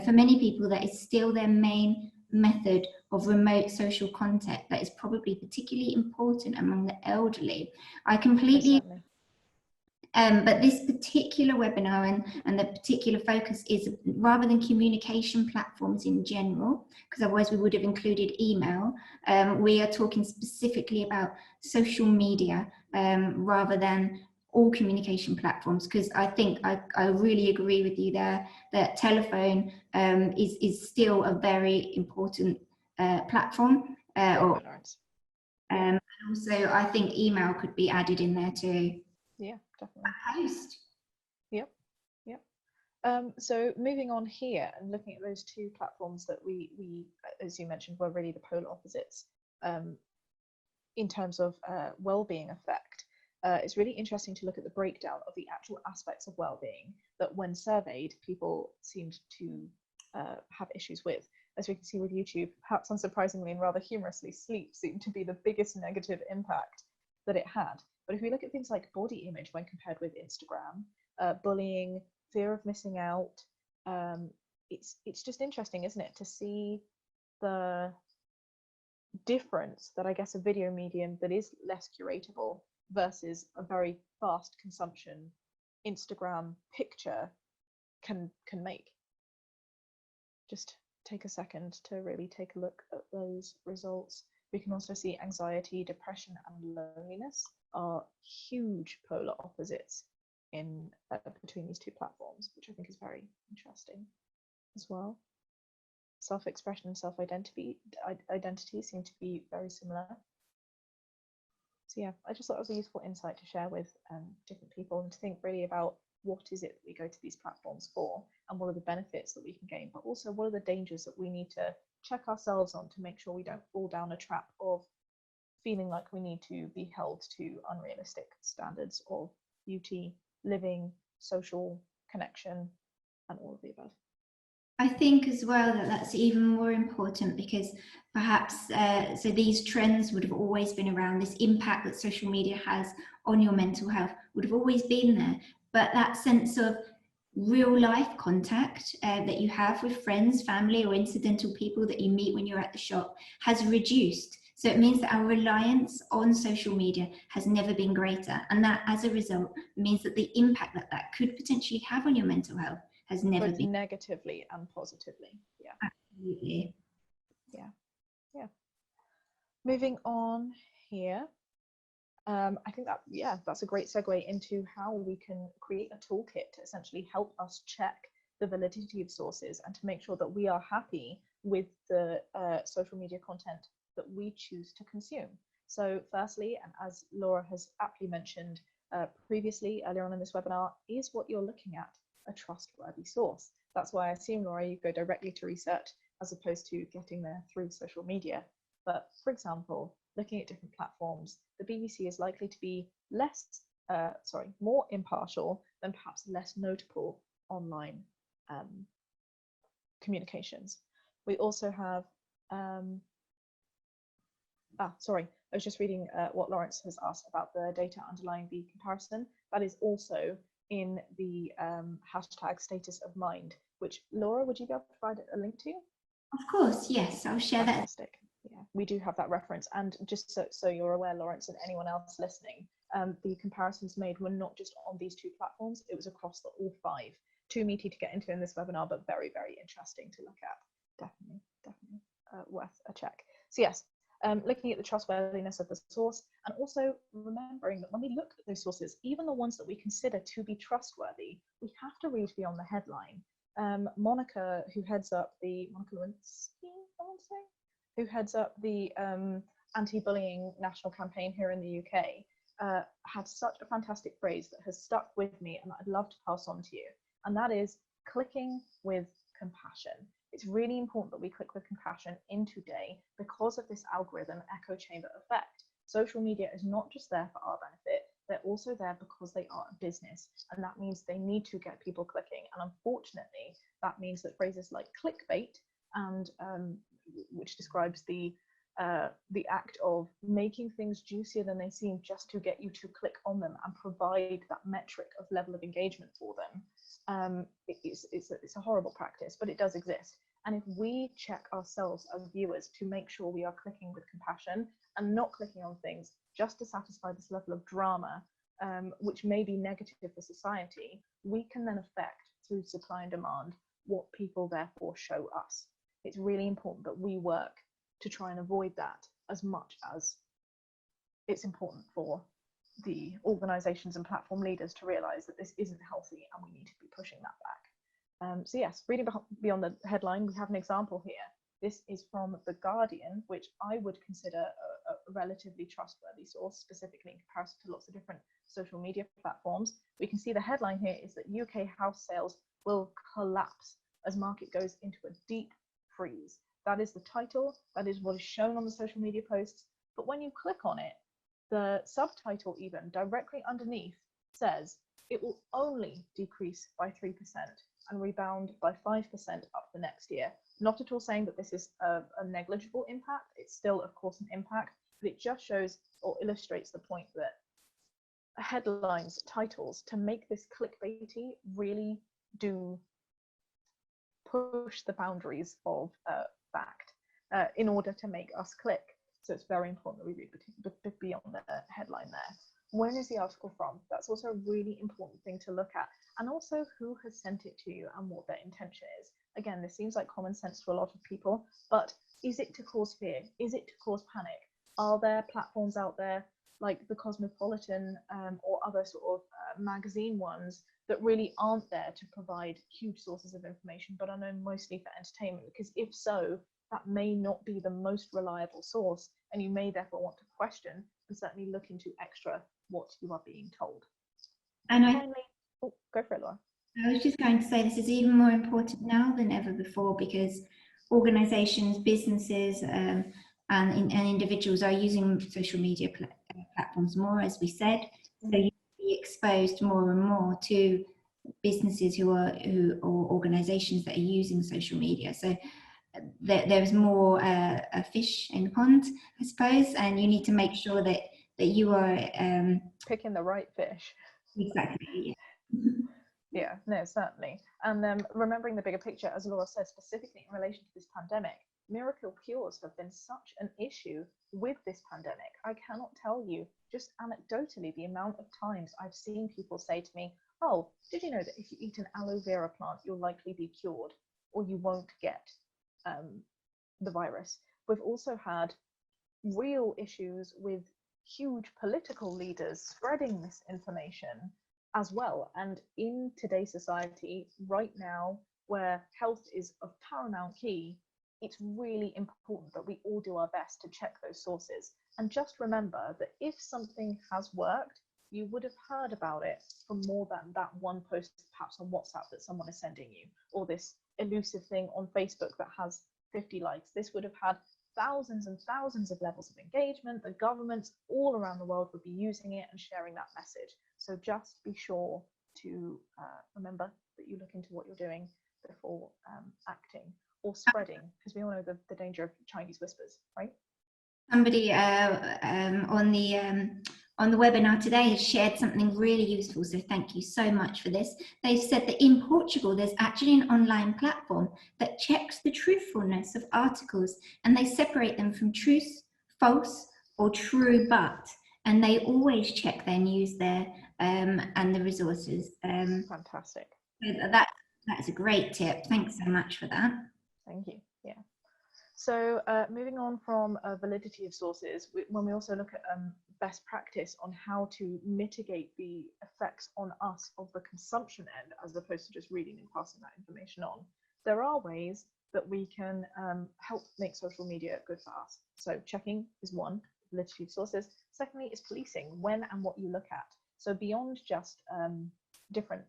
For many people, that is still their main method of remote social contact that is probably particularly important among the elderly. I completely... but this particular webinar and the particular focus is rather than communication platforms in general, because otherwise we would have included email, we are talking specifically about social media rather than all communication platforms, because I think I really agree with you there that telephone is still a very important platform. And also I think email could be added in there too.
Yeah, definitely.
Post.
Yep. So moving on here and looking at those two platforms that we as you mentioned, were really the polar opposites in terms of well-being effect. It's really interesting to look at the breakdown of the actual aspects of well-being that when surveyed, people seemed to have issues with. As we can see with YouTube, perhaps unsurprisingly and rather humorously, sleep seemed to be the biggest negative impact that it had. But if we look at things like body image when compared with Instagram, bullying, fear of missing out, it's just interesting, isn't it, to see the difference that I guess a video medium that is less curatable versus a very fast consumption Instagram picture can make. Just take a second to really take a look at those results. We can also see anxiety, depression, and loneliness are huge polar opposites in between these two platforms, which I think is very interesting as well. Self-expression and self-identity seem to be very similar. yeah, I just thought it was a useful insight to share with different people, and to think really about what is it that we go to these platforms for, and what are the benefits that we can gain, but also what are the dangers that we need to check ourselves on to make sure we don't fall down a trap of feeling like we need to be held to unrealistic standards of beauty, living, social connection, and all of the above.
I think as well that that's even more important because perhaps so these trends would have always been around. This impact that social media has on your mental health would have always been there, but that sense of real life contact that you have with friends, family, or incidental people that you meet when you're at the shop has reduced. So it means that our reliance on social media has never been greater, and that as a result means that the impact that that could potentially have on your mental health has never
Both
been.
negatively and positively. Yeah.
Absolutely.
Yeah. Yeah. Moving on here. I think that, yeah, that's a great segue into how we can create a toolkit to essentially help us check the validity of sources and to make sure that we are happy with the social media content that we choose to consume. So firstly, and as Laura has aptly mentioned previously earlier on in this webinar, is what you're looking at a trustworthy source? That's why I assume, Laura, you go directly to research as opposed to getting there through social media. But for example, looking at different platforms, the BBC is likely to be more impartial than perhaps less notable online communications. We also have, I was just reading what Lawrence has asked about the data underlying the comparison. That is also in the hashtag status of mind, which, Laura, would you be able to provide a link to?
Of course, yes, I'll share that.
Fantastic. Yeah, we do have that reference. And just so you're aware, Lawrence, and anyone else listening, the comparisons made were not just on these two platforms, it was across all five. Too meaty to get into in this webinar, but very, very interesting to look at. Definitely worth a check. So yes, looking at the trustworthiness of the source, and also remembering that when we look at those sources, even the ones that we consider to be trustworthy, we have to read beyond the headline. Monica, who heads up the anti-bullying national campaign here in the UK, had such a fantastic phrase that has stuck with me, and I'd love to pass on to you. And that is clicking with compassion. It's really important that we click with compassion in today because of this algorithm echo chamber effect. Social media is not just there for our benefit, they're also there because they are a business, and that means they need to get people clicking. And unfortunately, that means that phrases like clickbait, and which describes the act of making things juicier than they seem just to get you to click on them and provide that metric of level of engagement for them. It's a horrible practice, but it does exist. And if we check ourselves as viewers to make sure we are clicking with compassion and not clicking on things just to satisfy this level of drama, which may be negative for society, we can then affect through supply and demand what people therefore show us. It's really important that we work to try and avoid that as much as it's important for the organizations and platform leaders to realize that this isn't healthy and we need to be pushing that back. So yes, reading beyond the headline, we have an example here. This is from The Guardian, which I would consider a relatively trustworthy source, specifically in comparison to lots of different social media platforms. We can see the headline here is that UK house sales will collapse as market goes into a deep freeze. That is the title, that is what is shown on the social media posts. But when you click on it, the subtitle even directly underneath says it will only decrease by 3% and rebound by 5% up the next year. Not at all saying that this is a negligible impact. It's still, of course, an impact, but it just shows or illustrates the point that headlines, titles, to make this clickbaity really do push the boundaries of fact in order to make us click. So it's very important that we read beyond the headline there. When is the article from? That's also a really important thing to look at. And also who has sent it to you and what their intention is. Again, this seems like common sense to a lot of people, but is it to cause fear? Is it to cause panic? Are there platforms out there like the Cosmopolitan or other sort of magazine ones that really aren't there to provide huge sources of information, but are known mostly for entertainment? Because if so, that may not be the most reliable source, and you may therefore want to question and certainly look into extra what you are being told. And finally, go for it, Laura.
I was just going to say this is even more important now than ever before, because organizations, businesses, and individuals are using social media platforms more, as we said. So you be exposed more and more to businesses or organizations that are using social media. So there's more a fish in the pond, I suppose, and you need to make sure that you are
picking the right fish.
Exactly.
Yeah, no, certainly. And remembering the bigger picture, as Laura said, specifically in relation to this pandemic, miracle cures have been such an issue with this pandemic. I cannot tell you, just anecdotally, the amount of times I've seen people say to me, oh, did you know that if you eat an aloe vera plant, you'll likely be cured, or you won't get the virus. We've also had real issues with huge political leaders spreading misinformation as well. And in today's society right now, where health is of paramount key, it's really important that we all do our best to check those sources. And just remember that if something has worked, you would have heard about it from more than that one post, perhaps on WhatsApp, that someone is sending you, or this elusive thing on Facebook that has 50 likes. This would have had thousands and thousands of levels of engagement. The governments all around the world would be using it and sharing that message. So just be sure to remember that you look into what you're doing before acting or spreading, because we all know the danger of Chinese whispers, right?
Somebody on the webinar today has shared something really useful, so thank you so much for this. They've said that in Portugal there's actually an online platform that checks the truthfulness of articles, and they separate them from truth, false, or true but, and they always check their news there and the resources.
Fantastic.
That's a great tip. Thanks so much for that.
Thank you. Yeah. So moving on from validity of sources, when we also look at best practice on how to mitigate the effects on us of the consumption end, as opposed to just reading and passing that information on, there are ways that we can help make social media good for us. So checking is one, validity of sources. Secondly is policing when and what you look at. So beyond just different,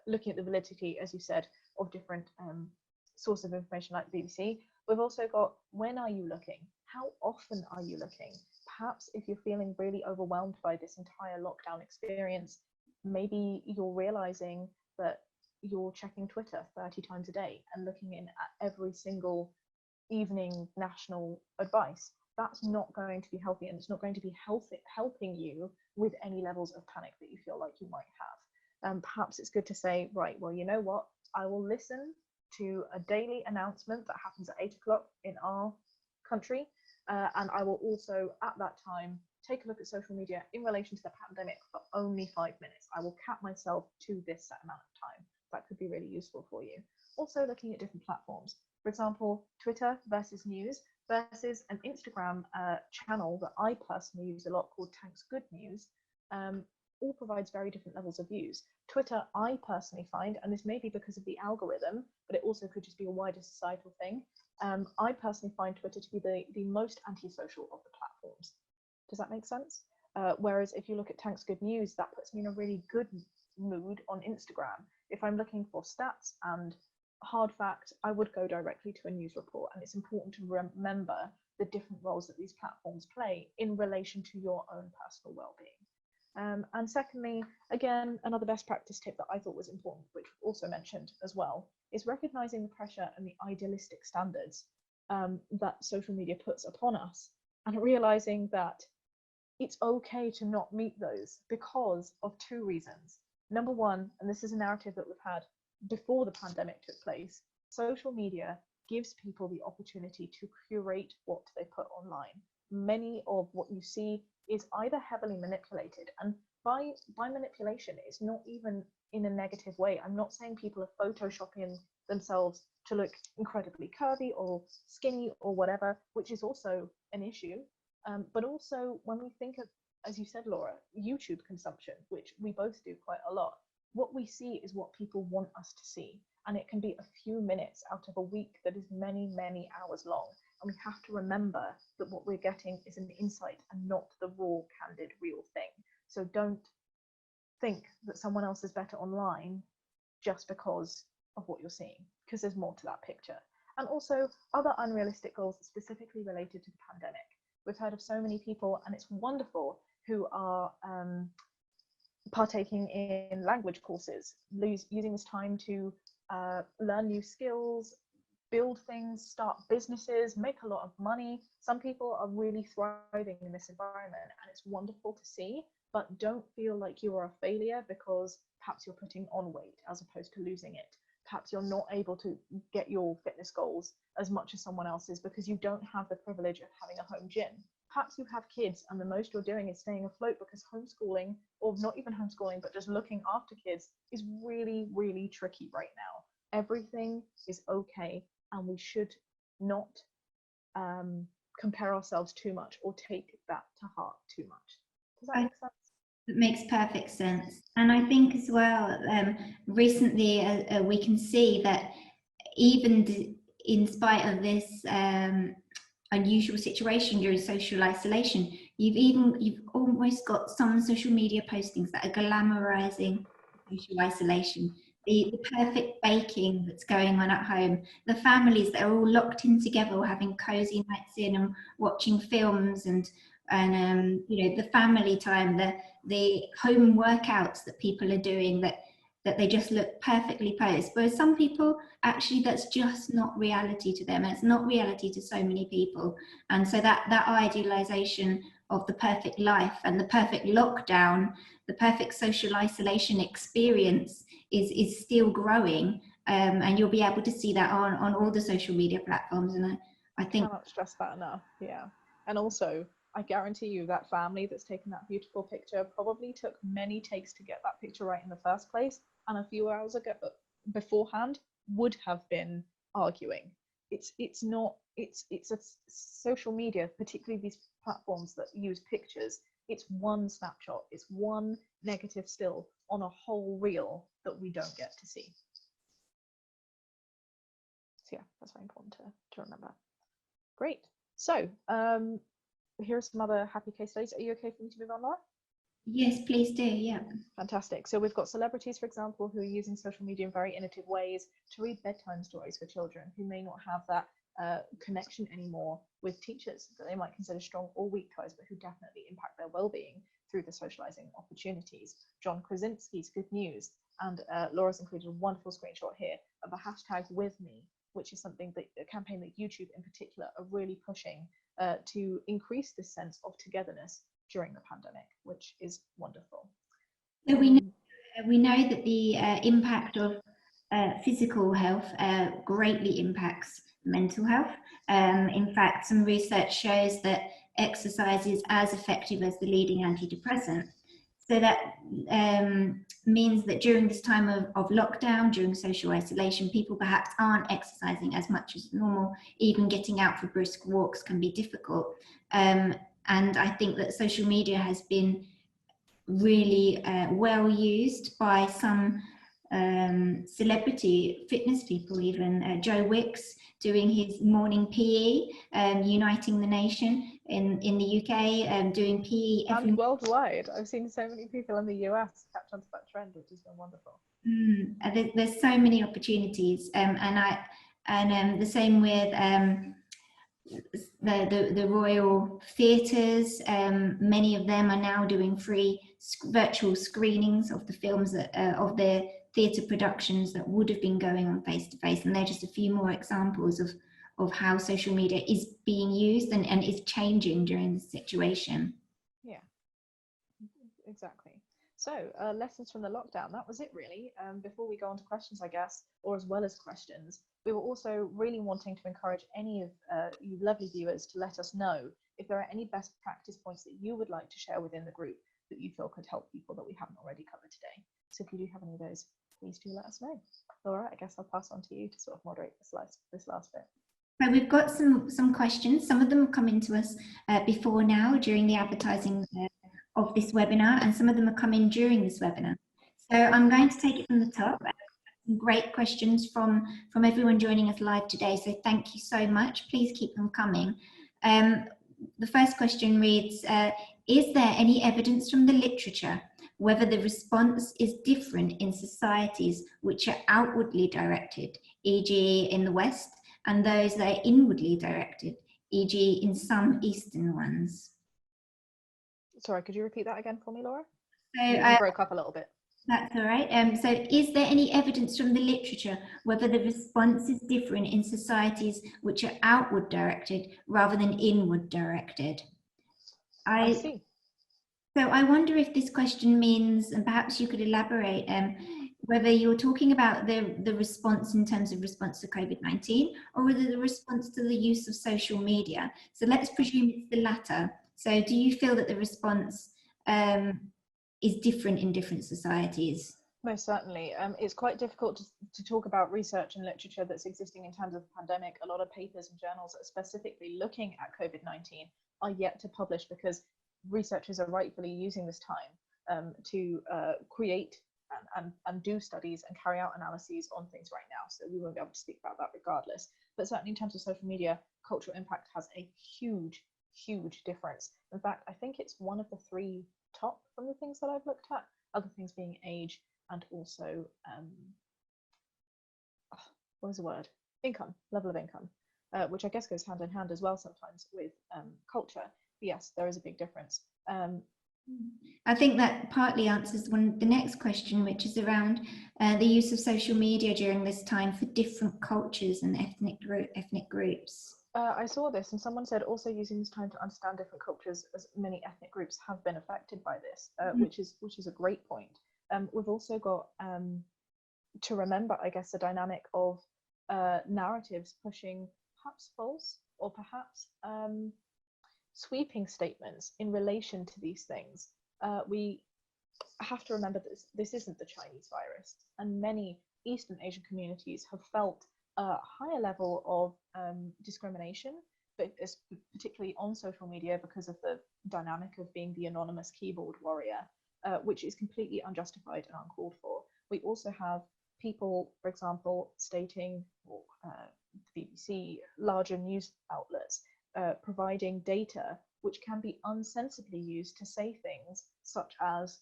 looking at the validity, as you said, of different source of information like the BBC, we've also got when are you looking? How often are you looking? Perhaps if you're feeling really overwhelmed by this entire lockdown experience, maybe you're realizing that you're checking Twitter 30 times a day and looking in at every single evening national advice. That's not going to be healthy, and it's not going to be helping you with any levels of panic that you feel like you might have. Perhaps it's good to say, right, well, you know what? I will listen to a daily announcement that happens at 8 o'clock in our country. And I will also, at that time, take a look at social media in relation to the pandemic for only 5 minutes. I will cap myself to this set amount of time. That could be really useful for you. Also looking at different platforms. For example, Twitter versus news versus an Instagram channel that I personally use a lot called Tank's Good News. All provides very different levels of views. Twitter, I personally find, and this may be because of the algorithm, but it also could just be a wider societal thing, I personally find Twitter to be the most antisocial of the platforms. Does that make sense? Whereas if you look at Tank's Good News, that puts me in a really good mood on Instagram. If I'm looking for stats and hard facts, I would go directly to a news report, and it's important to remember the different roles that these platforms play in relation to your own personal well-being. And secondly, again, another best practice tip that I thought was important, which was also mentioned as well, is recognizing the pressure and the idealistic standards that social media puts upon us, and realizing that it's okay to not meet those because of two reasons. Number one, and this is a narrative that we've had before the pandemic took place, social media gives people the opportunity to curate what they put online. Many of what you see is either heavily manipulated, and by manipulation, it's not even in a negative way. I'm not saying people are photoshopping themselves to look incredibly curvy or skinny or whatever, which is also an issue. But also when we think of, as you said, Laura, YouTube consumption, which we both do quite a lot, what we see is what people want us to see. and it can be a few minutes out of a week that is many, many hours long. And we have to remember that what we're getting is an insight and not the raw, candid, real thing. So don't think that someone else is better online just because of what you're seeing, because there's more to that picture. And also other unrealistic goals specifically related to the pandemic. We've heard of so many people, and it's wonderful, who are partaking in language courses, using this time to learn new skills, build things, start businesses, make a lot of money. Some people are really thriving in this environment, and it's wonderful to see, but don't feel like you are a failure because perhaps you're putting on weight as opposed to losing it. Perhaps you're not able to get your fitness goals as much as someone else is because you don't have the privilege of having a home gym. Perhaps you have kids and the most you're doing is staying afloat because homeschooling, or not even homeschooling, but just looking after kids is really, really tricky right now. Everything is okay, and we should not compare ourselves too much or take that to heart too much. Does that make sense?
It makes perfect sense. And I think as well, recently we can see that even in spite of this unusual situation during social isolation, you've almost got some social media postings that are glamorizing social isolation. The perfect baking that's going on at home, the families that are all locked in together, having cozy nights in and watching films, and you know, the family time, the home workouts that people are doing, that they just look perfectly posed. Whereas some people, actually, that's just not reality to them, and it's not reality to so many people. And so that idealization of the perfect life and the perfect lockdown, the perfect social isolation experience is still growing, and you'll be able to see that on all the social media platforms. And I think
I cannot stress that enough. Yeah. And also, I guarantee you that family that's taken that beautiful picture probably took many takes to get that picture right in the first place, and a few hours ago beforehand would have been arguing. It's a social media, particularly these platforms that use pictures. It's one snapshot, it's one negative still on a whole reel that we don't get to see. So yeah, that's very important to remember. Great. So here are some other happy case studies. Are you okay for me to move on, Laura?
yes, please do. Yeah.
Fantastic. So we've got celebrities, for example, who are using social media in very innovative ways to read bedtime stories for children who may not have that connection anymore with teachers that they might consider strong or weak ties, but who definitely impact their well-being through the socializing opportunities. John Krasinski's Good News, and Laura's included a wonderful screenshot here of a hashtag with me, which is something that a campaign that YouTube in particular are really pushing to increase this sense of togetherness during the pandemic, which is wonderful.
So we know that the impact of physical health greatly impacts mental health. In fact, some research shows that exercise is as effective as the leading antidepressant. So that means that during this time of lockdown, during social isolation, people perhaps aren't exercising as much as normal. Even getting out for brisk walks can be difficult. And I think that social media has been really well used by some celebrity fitness people, even Joe Wicks doing his morning PE, uniting the nation in the UK, doing PE
and worldwide. I've seen so many people in the US catch onto that trend, which has been wonderful.
There's so many opportunities, and the same with the Royal Theatres. Many of them are now doing free virtual screenings of the films that, of their theatre productions that would have been going on face-to-face, and they're just a few more examples of how social media is being used and is changing during this situation.
Yeah, exactly. So lessons from the lockdown, that was it really. Before we go on to questions, I guess, or as well as questions, we were also really wanting to encourage any of you lovely viewers to let us know if there are any best practice points that you would like to share within the group that you feel could help people that we haven't already covered today. So if you do have any of those, please do let us know. Laura, I guess I'll pass on to you to sort of moderate this last bit.
So we've got some questions. Some of them have come into us before now during the advertising of this webinar, and some of them are coming during this webinar. So I'm going to take it from the top. Great questions from everyone joining us live today. So thank you so much. Please keep them coming. The first question reads, is there any evidence from the literature whether the response is different in societies which are outwardly directed, e.g. in the West, and those that are inwardly directed, e.g. in some Eastern ones?
Sorry, could you repeat that again for me, Laura?
So,
you broke up a little bit.
That's all right. So is there any evidence from the literature whether the response is different in societies which are outward directed rather than inward directed?
I see.
So I wonder if this question means, and perhaps you could elaborate, whether you're talking about the response in terms of response to COVID-19 or whether the response to the use of social media. So let's presume it's the latter. So do you feel that the response is different in different societies?
Most certainly. It's quite difficult to talk about research and literature that's existing in terms of the pandemic. A lot of papers and journals that are specifically looking at COVID-19 are yet to publish because researchers are rightfully using this time to create and do studies and carry out analyses on things right now. So we won't be able to speak about that regardless. But certainly in terms of social media, cultural impact has a huge, huge difference. In fact, I think it's one of the three top from the things that I've looked at, other things being age and also, what is the word? Income, level of income, which I guess goes hand in hand as well sometimes with culture. But yes, there is a big difference.
I think that partly answers the next question, which is around the use of social media during this time for different cultures and ethnic groups.
I saw this and someone said also using this time to understand different cultures, as many ethnic groups have been affected by this, which is a great point. We've also got to remember, I guess, the dynamic of narratives pushing perhaps false or perhaps sweeping statements in relation to these things. We have to remember that this isn't the Chinese virus, and many Eastern Asian communities have felt a higher level of discrimination, but particularly on social media because of the dynamic of being the anonymous keyboard warrior, which is completely unjustified and uncalled for. We also have people, for example, stating, or the BBC, larger news outlets, providing data which can be unsensibly used to say things such as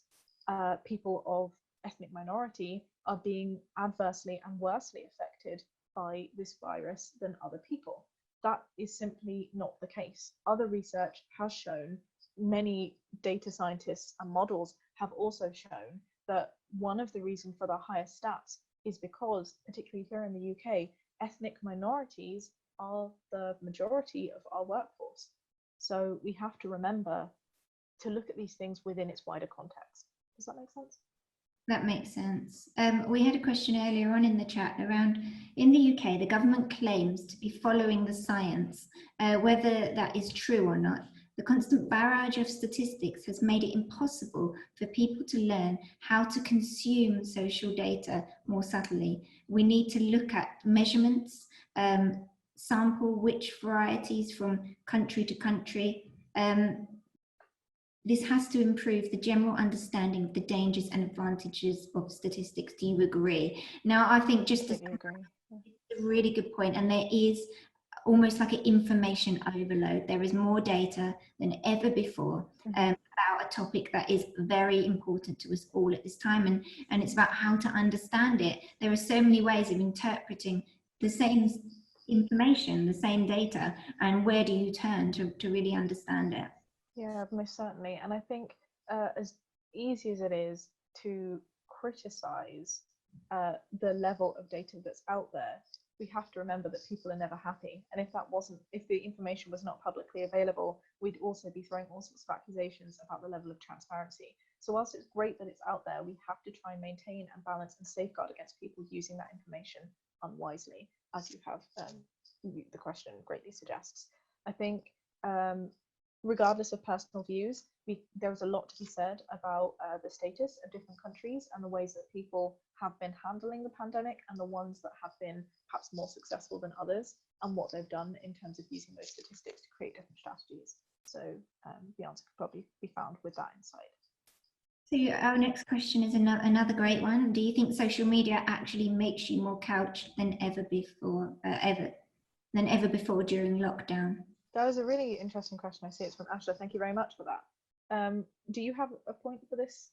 people of ethnic minority are being adversely and worsely affected by this virus than other people. That is simply not the case. Other research has shown, many data scientists and models have also shown, that one of the reasons for the higher stats is because, particularly here in the UK, ethnic minorities are the majority of our workforce. So we have to remember to look at these things within its wider context. Does that make sense?
That makes sense. We had a question earlier on in the chat around, in the UK, the government claims to be following the science. Whether that is true or not, the constant barrage of statistics has made it impossible for people to learn how to consume social data more subtly. We need to look at measurements, sample which varieties from country to country. This has to improve the general understanding of the dangers and advantages of statistics. Do you agree? Now, I think just it's a really good point, and there is almost like an information overload. There is more data than ever before about a topic that is very important to us all at this time, and it's about how to understand it. There are so many ways of interpreting the same information, the same data, and where do you turn to really understand it?
Yeah, most certainly. And I think as easy as it is to criticize the level of data that's out there, we have to remember that people are never happy. And if the information was not publicly available, we'd also be throwing all sorts of accusations about the level of transparency. So whilst it's great that it's out there, we have to try and maintain and balance and safeguard against people using that information unwisely, as you have the question greatly suggests. I think regardless of personal views, there was a lot to be said about the status of different countries and the ways that people have been handling the pandemic, and the ones that have been perhaps more successful than others, and what they've done in terms of using those statistics to create different strategies. So the answer could probably be found with that insight.
So our next question is another great one. Do you think social media actually makes you more couched than ever before, during lockdown?
That was a really interesting question. I see it's from Asha. Thank you very much for that. Do you have a point for this,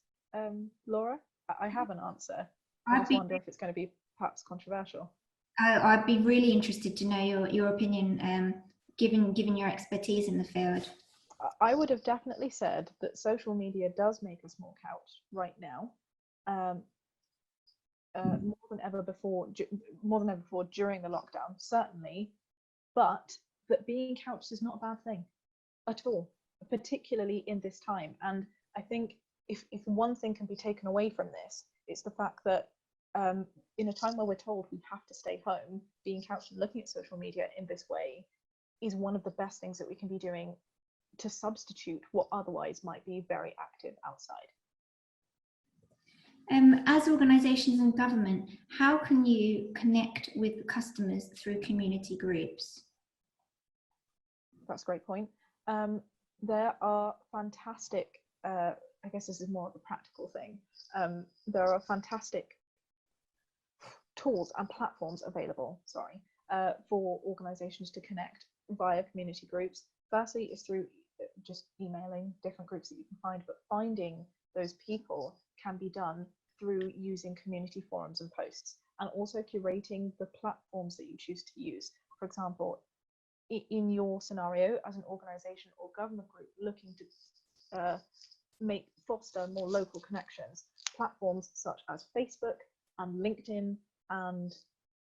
Laura? I have an answer. I just wonder if it's going to be perhaps controversial.
I'd be really interested to know your opinion, given your expertise in the field.
I would have definitely said that social media does make us more couched right now, more than ever before during the lockdown, certainly. But that being couched is not a bad thing at all, particularly in this time. And I think if one thing can be taken away from this, it's the fact that in a time where we're told we have to stay home, being couched and looking at social media in this way is one of the best things that we can be doing to substitute what otherwise might be very active outside.
As organisations and government, how can you connect with customers through community groups?
That's a great point. There are fantastic, I guess this is more of a practical thing. There are fantastic tools and platforms available, for organisations to connect via community groups. Firstly, is through just emailing different groups that you can find, but finding those people can be done through using community forums and posts, and also curating the platforms that you choose to use. For example, in your scenario as an organisation or government group looking to foster more local connections, platforms such as Facebook and LinkedIn and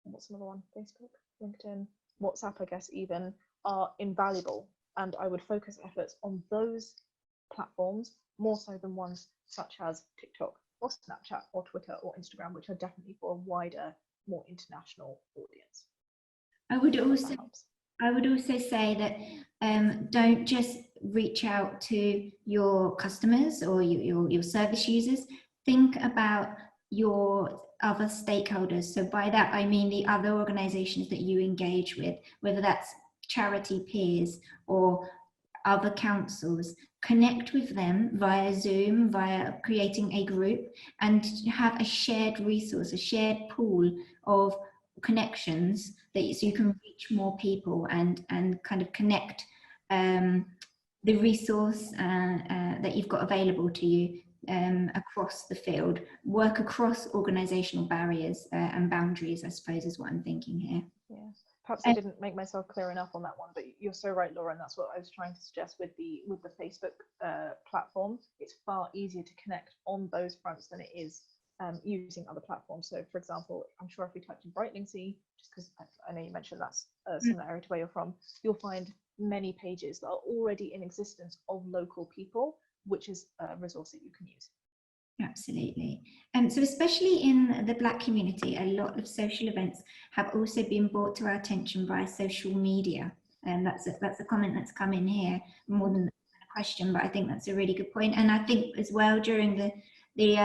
what's another one? Facebook, LinkedIn, WhatsApp, I guess even, are invaluable. And I would focus efforts on those platforms more so than ones such as TikTok or Snapchat or Twitter or Instagram, which are definitely for a wider, more international audience.
I would also say that don't just reach out to your customers or your service users. Think about your other stakeholders. So by that, I mean the other organizations that you engage with, whether that's charity peers or other councils. Connect with them via Zoom, via creating a group, and have a shared resource, a shared pool of connections so you can reach more people and kind of connect the resource that you've got available to you across the field. Work across organizational barriers and boundaries, I suppose, is what I'm thinking here.
Yeah. Perhaps I didn't make myself clear enough on that one, but you're so right, Laura, and that's what I was trying to suggest with the Facebook platform. It's far easier to connect on those fronts than it is using other platforms. So, for example, I'm sure if we typed in Brightlingsea, just because I know you mentioned that's a similar area to where you're from, you'll find many pages that are already in existence of local people, which is a resource that you can use.
Absolutely. So especially in the Black community, a lot of social events have also been brought to our attention by social media. And that's a comment that's come in here more than a question, but I think that's a really good point. And I think as well during the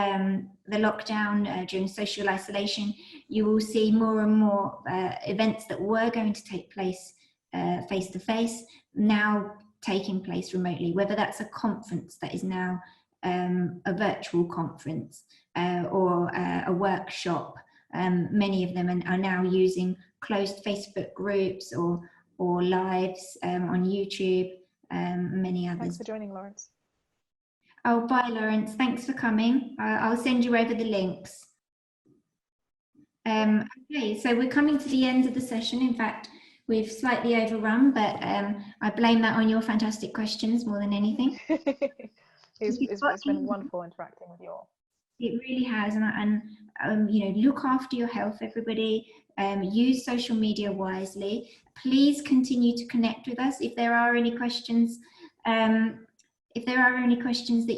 lockdown, during social isolation, you will see more and more events that were going to take place face to face now taking place remotely, whether that's a conference that is now a virtual conference or a workshop. Many of them are now using closed Facebook groups or lives on YouTube, many others.
Thanks for joining, Lawrence.
Oh, bye, Lawrence. Thanks for coming. I'll send you over the links. Okay, so we're coming to the end of the session. In fact, we've slightly overrun, but I blame that on your fantastic questions more than anything.
It's been wonderful interacting with you all.
It really has, and you know, look after your health, everybody. Use social media wisely. Please continue to connect with us. If there are any questions, that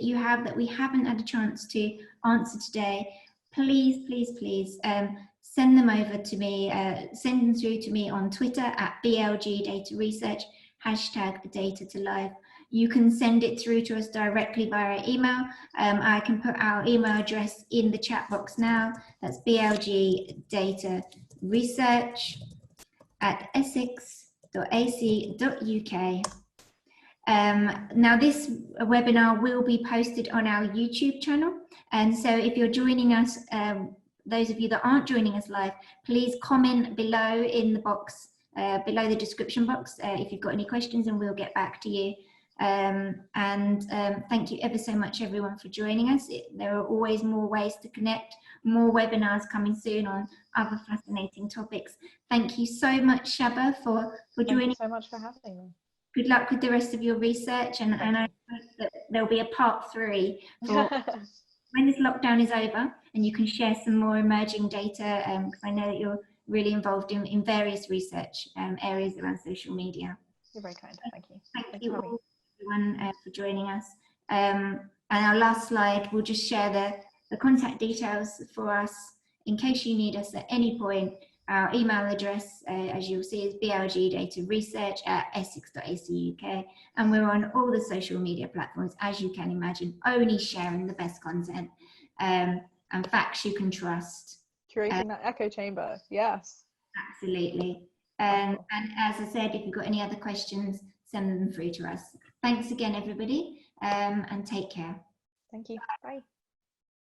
you have that we haven't had a chance to answer today, please send them over to me. Send them through to me on Twitter at BLG Data Research, #Data2Life. You can send it through to us directly via email. I can put our email address in the chat box now. That's blgdataresearch@essex.ac.uk. Now this webinar will be posted on our YouTube channel, and so if you're joining us, those of you that aren't joining us live, please comment below in the box, below the description box, if you've got any questions, and we'll get back to you. Thank you ever so much, everyone, for joining us. There are always more ways to connect, more webinars coming soon on other fascinating topics. Thank you so much, Shaba, for joining.
Thank you so much for having me.
Good luck with the rest of your research, and I hope that there'll be a part 3 for when this lockdown is over, and you can share some more emerging data, because I know that you're really involved in various research areas around social media.
You're very kind. Thank you.
Thank you all, everyone, for joining us. And our last slide, we'll just share the contact details for us in case you need us at any point. Our email address, as you'll see, is blgdataresearch@essex.ac.uk, and we're on all the social media platforms, as you can imagine, only sharing the best content and facts you can trust.
Curating that echo chamber, yes.
Absolutely. And as I said, if you've got any other questions, send them through to us. Thanks again, everybody, and take care.
Thank you. Bye.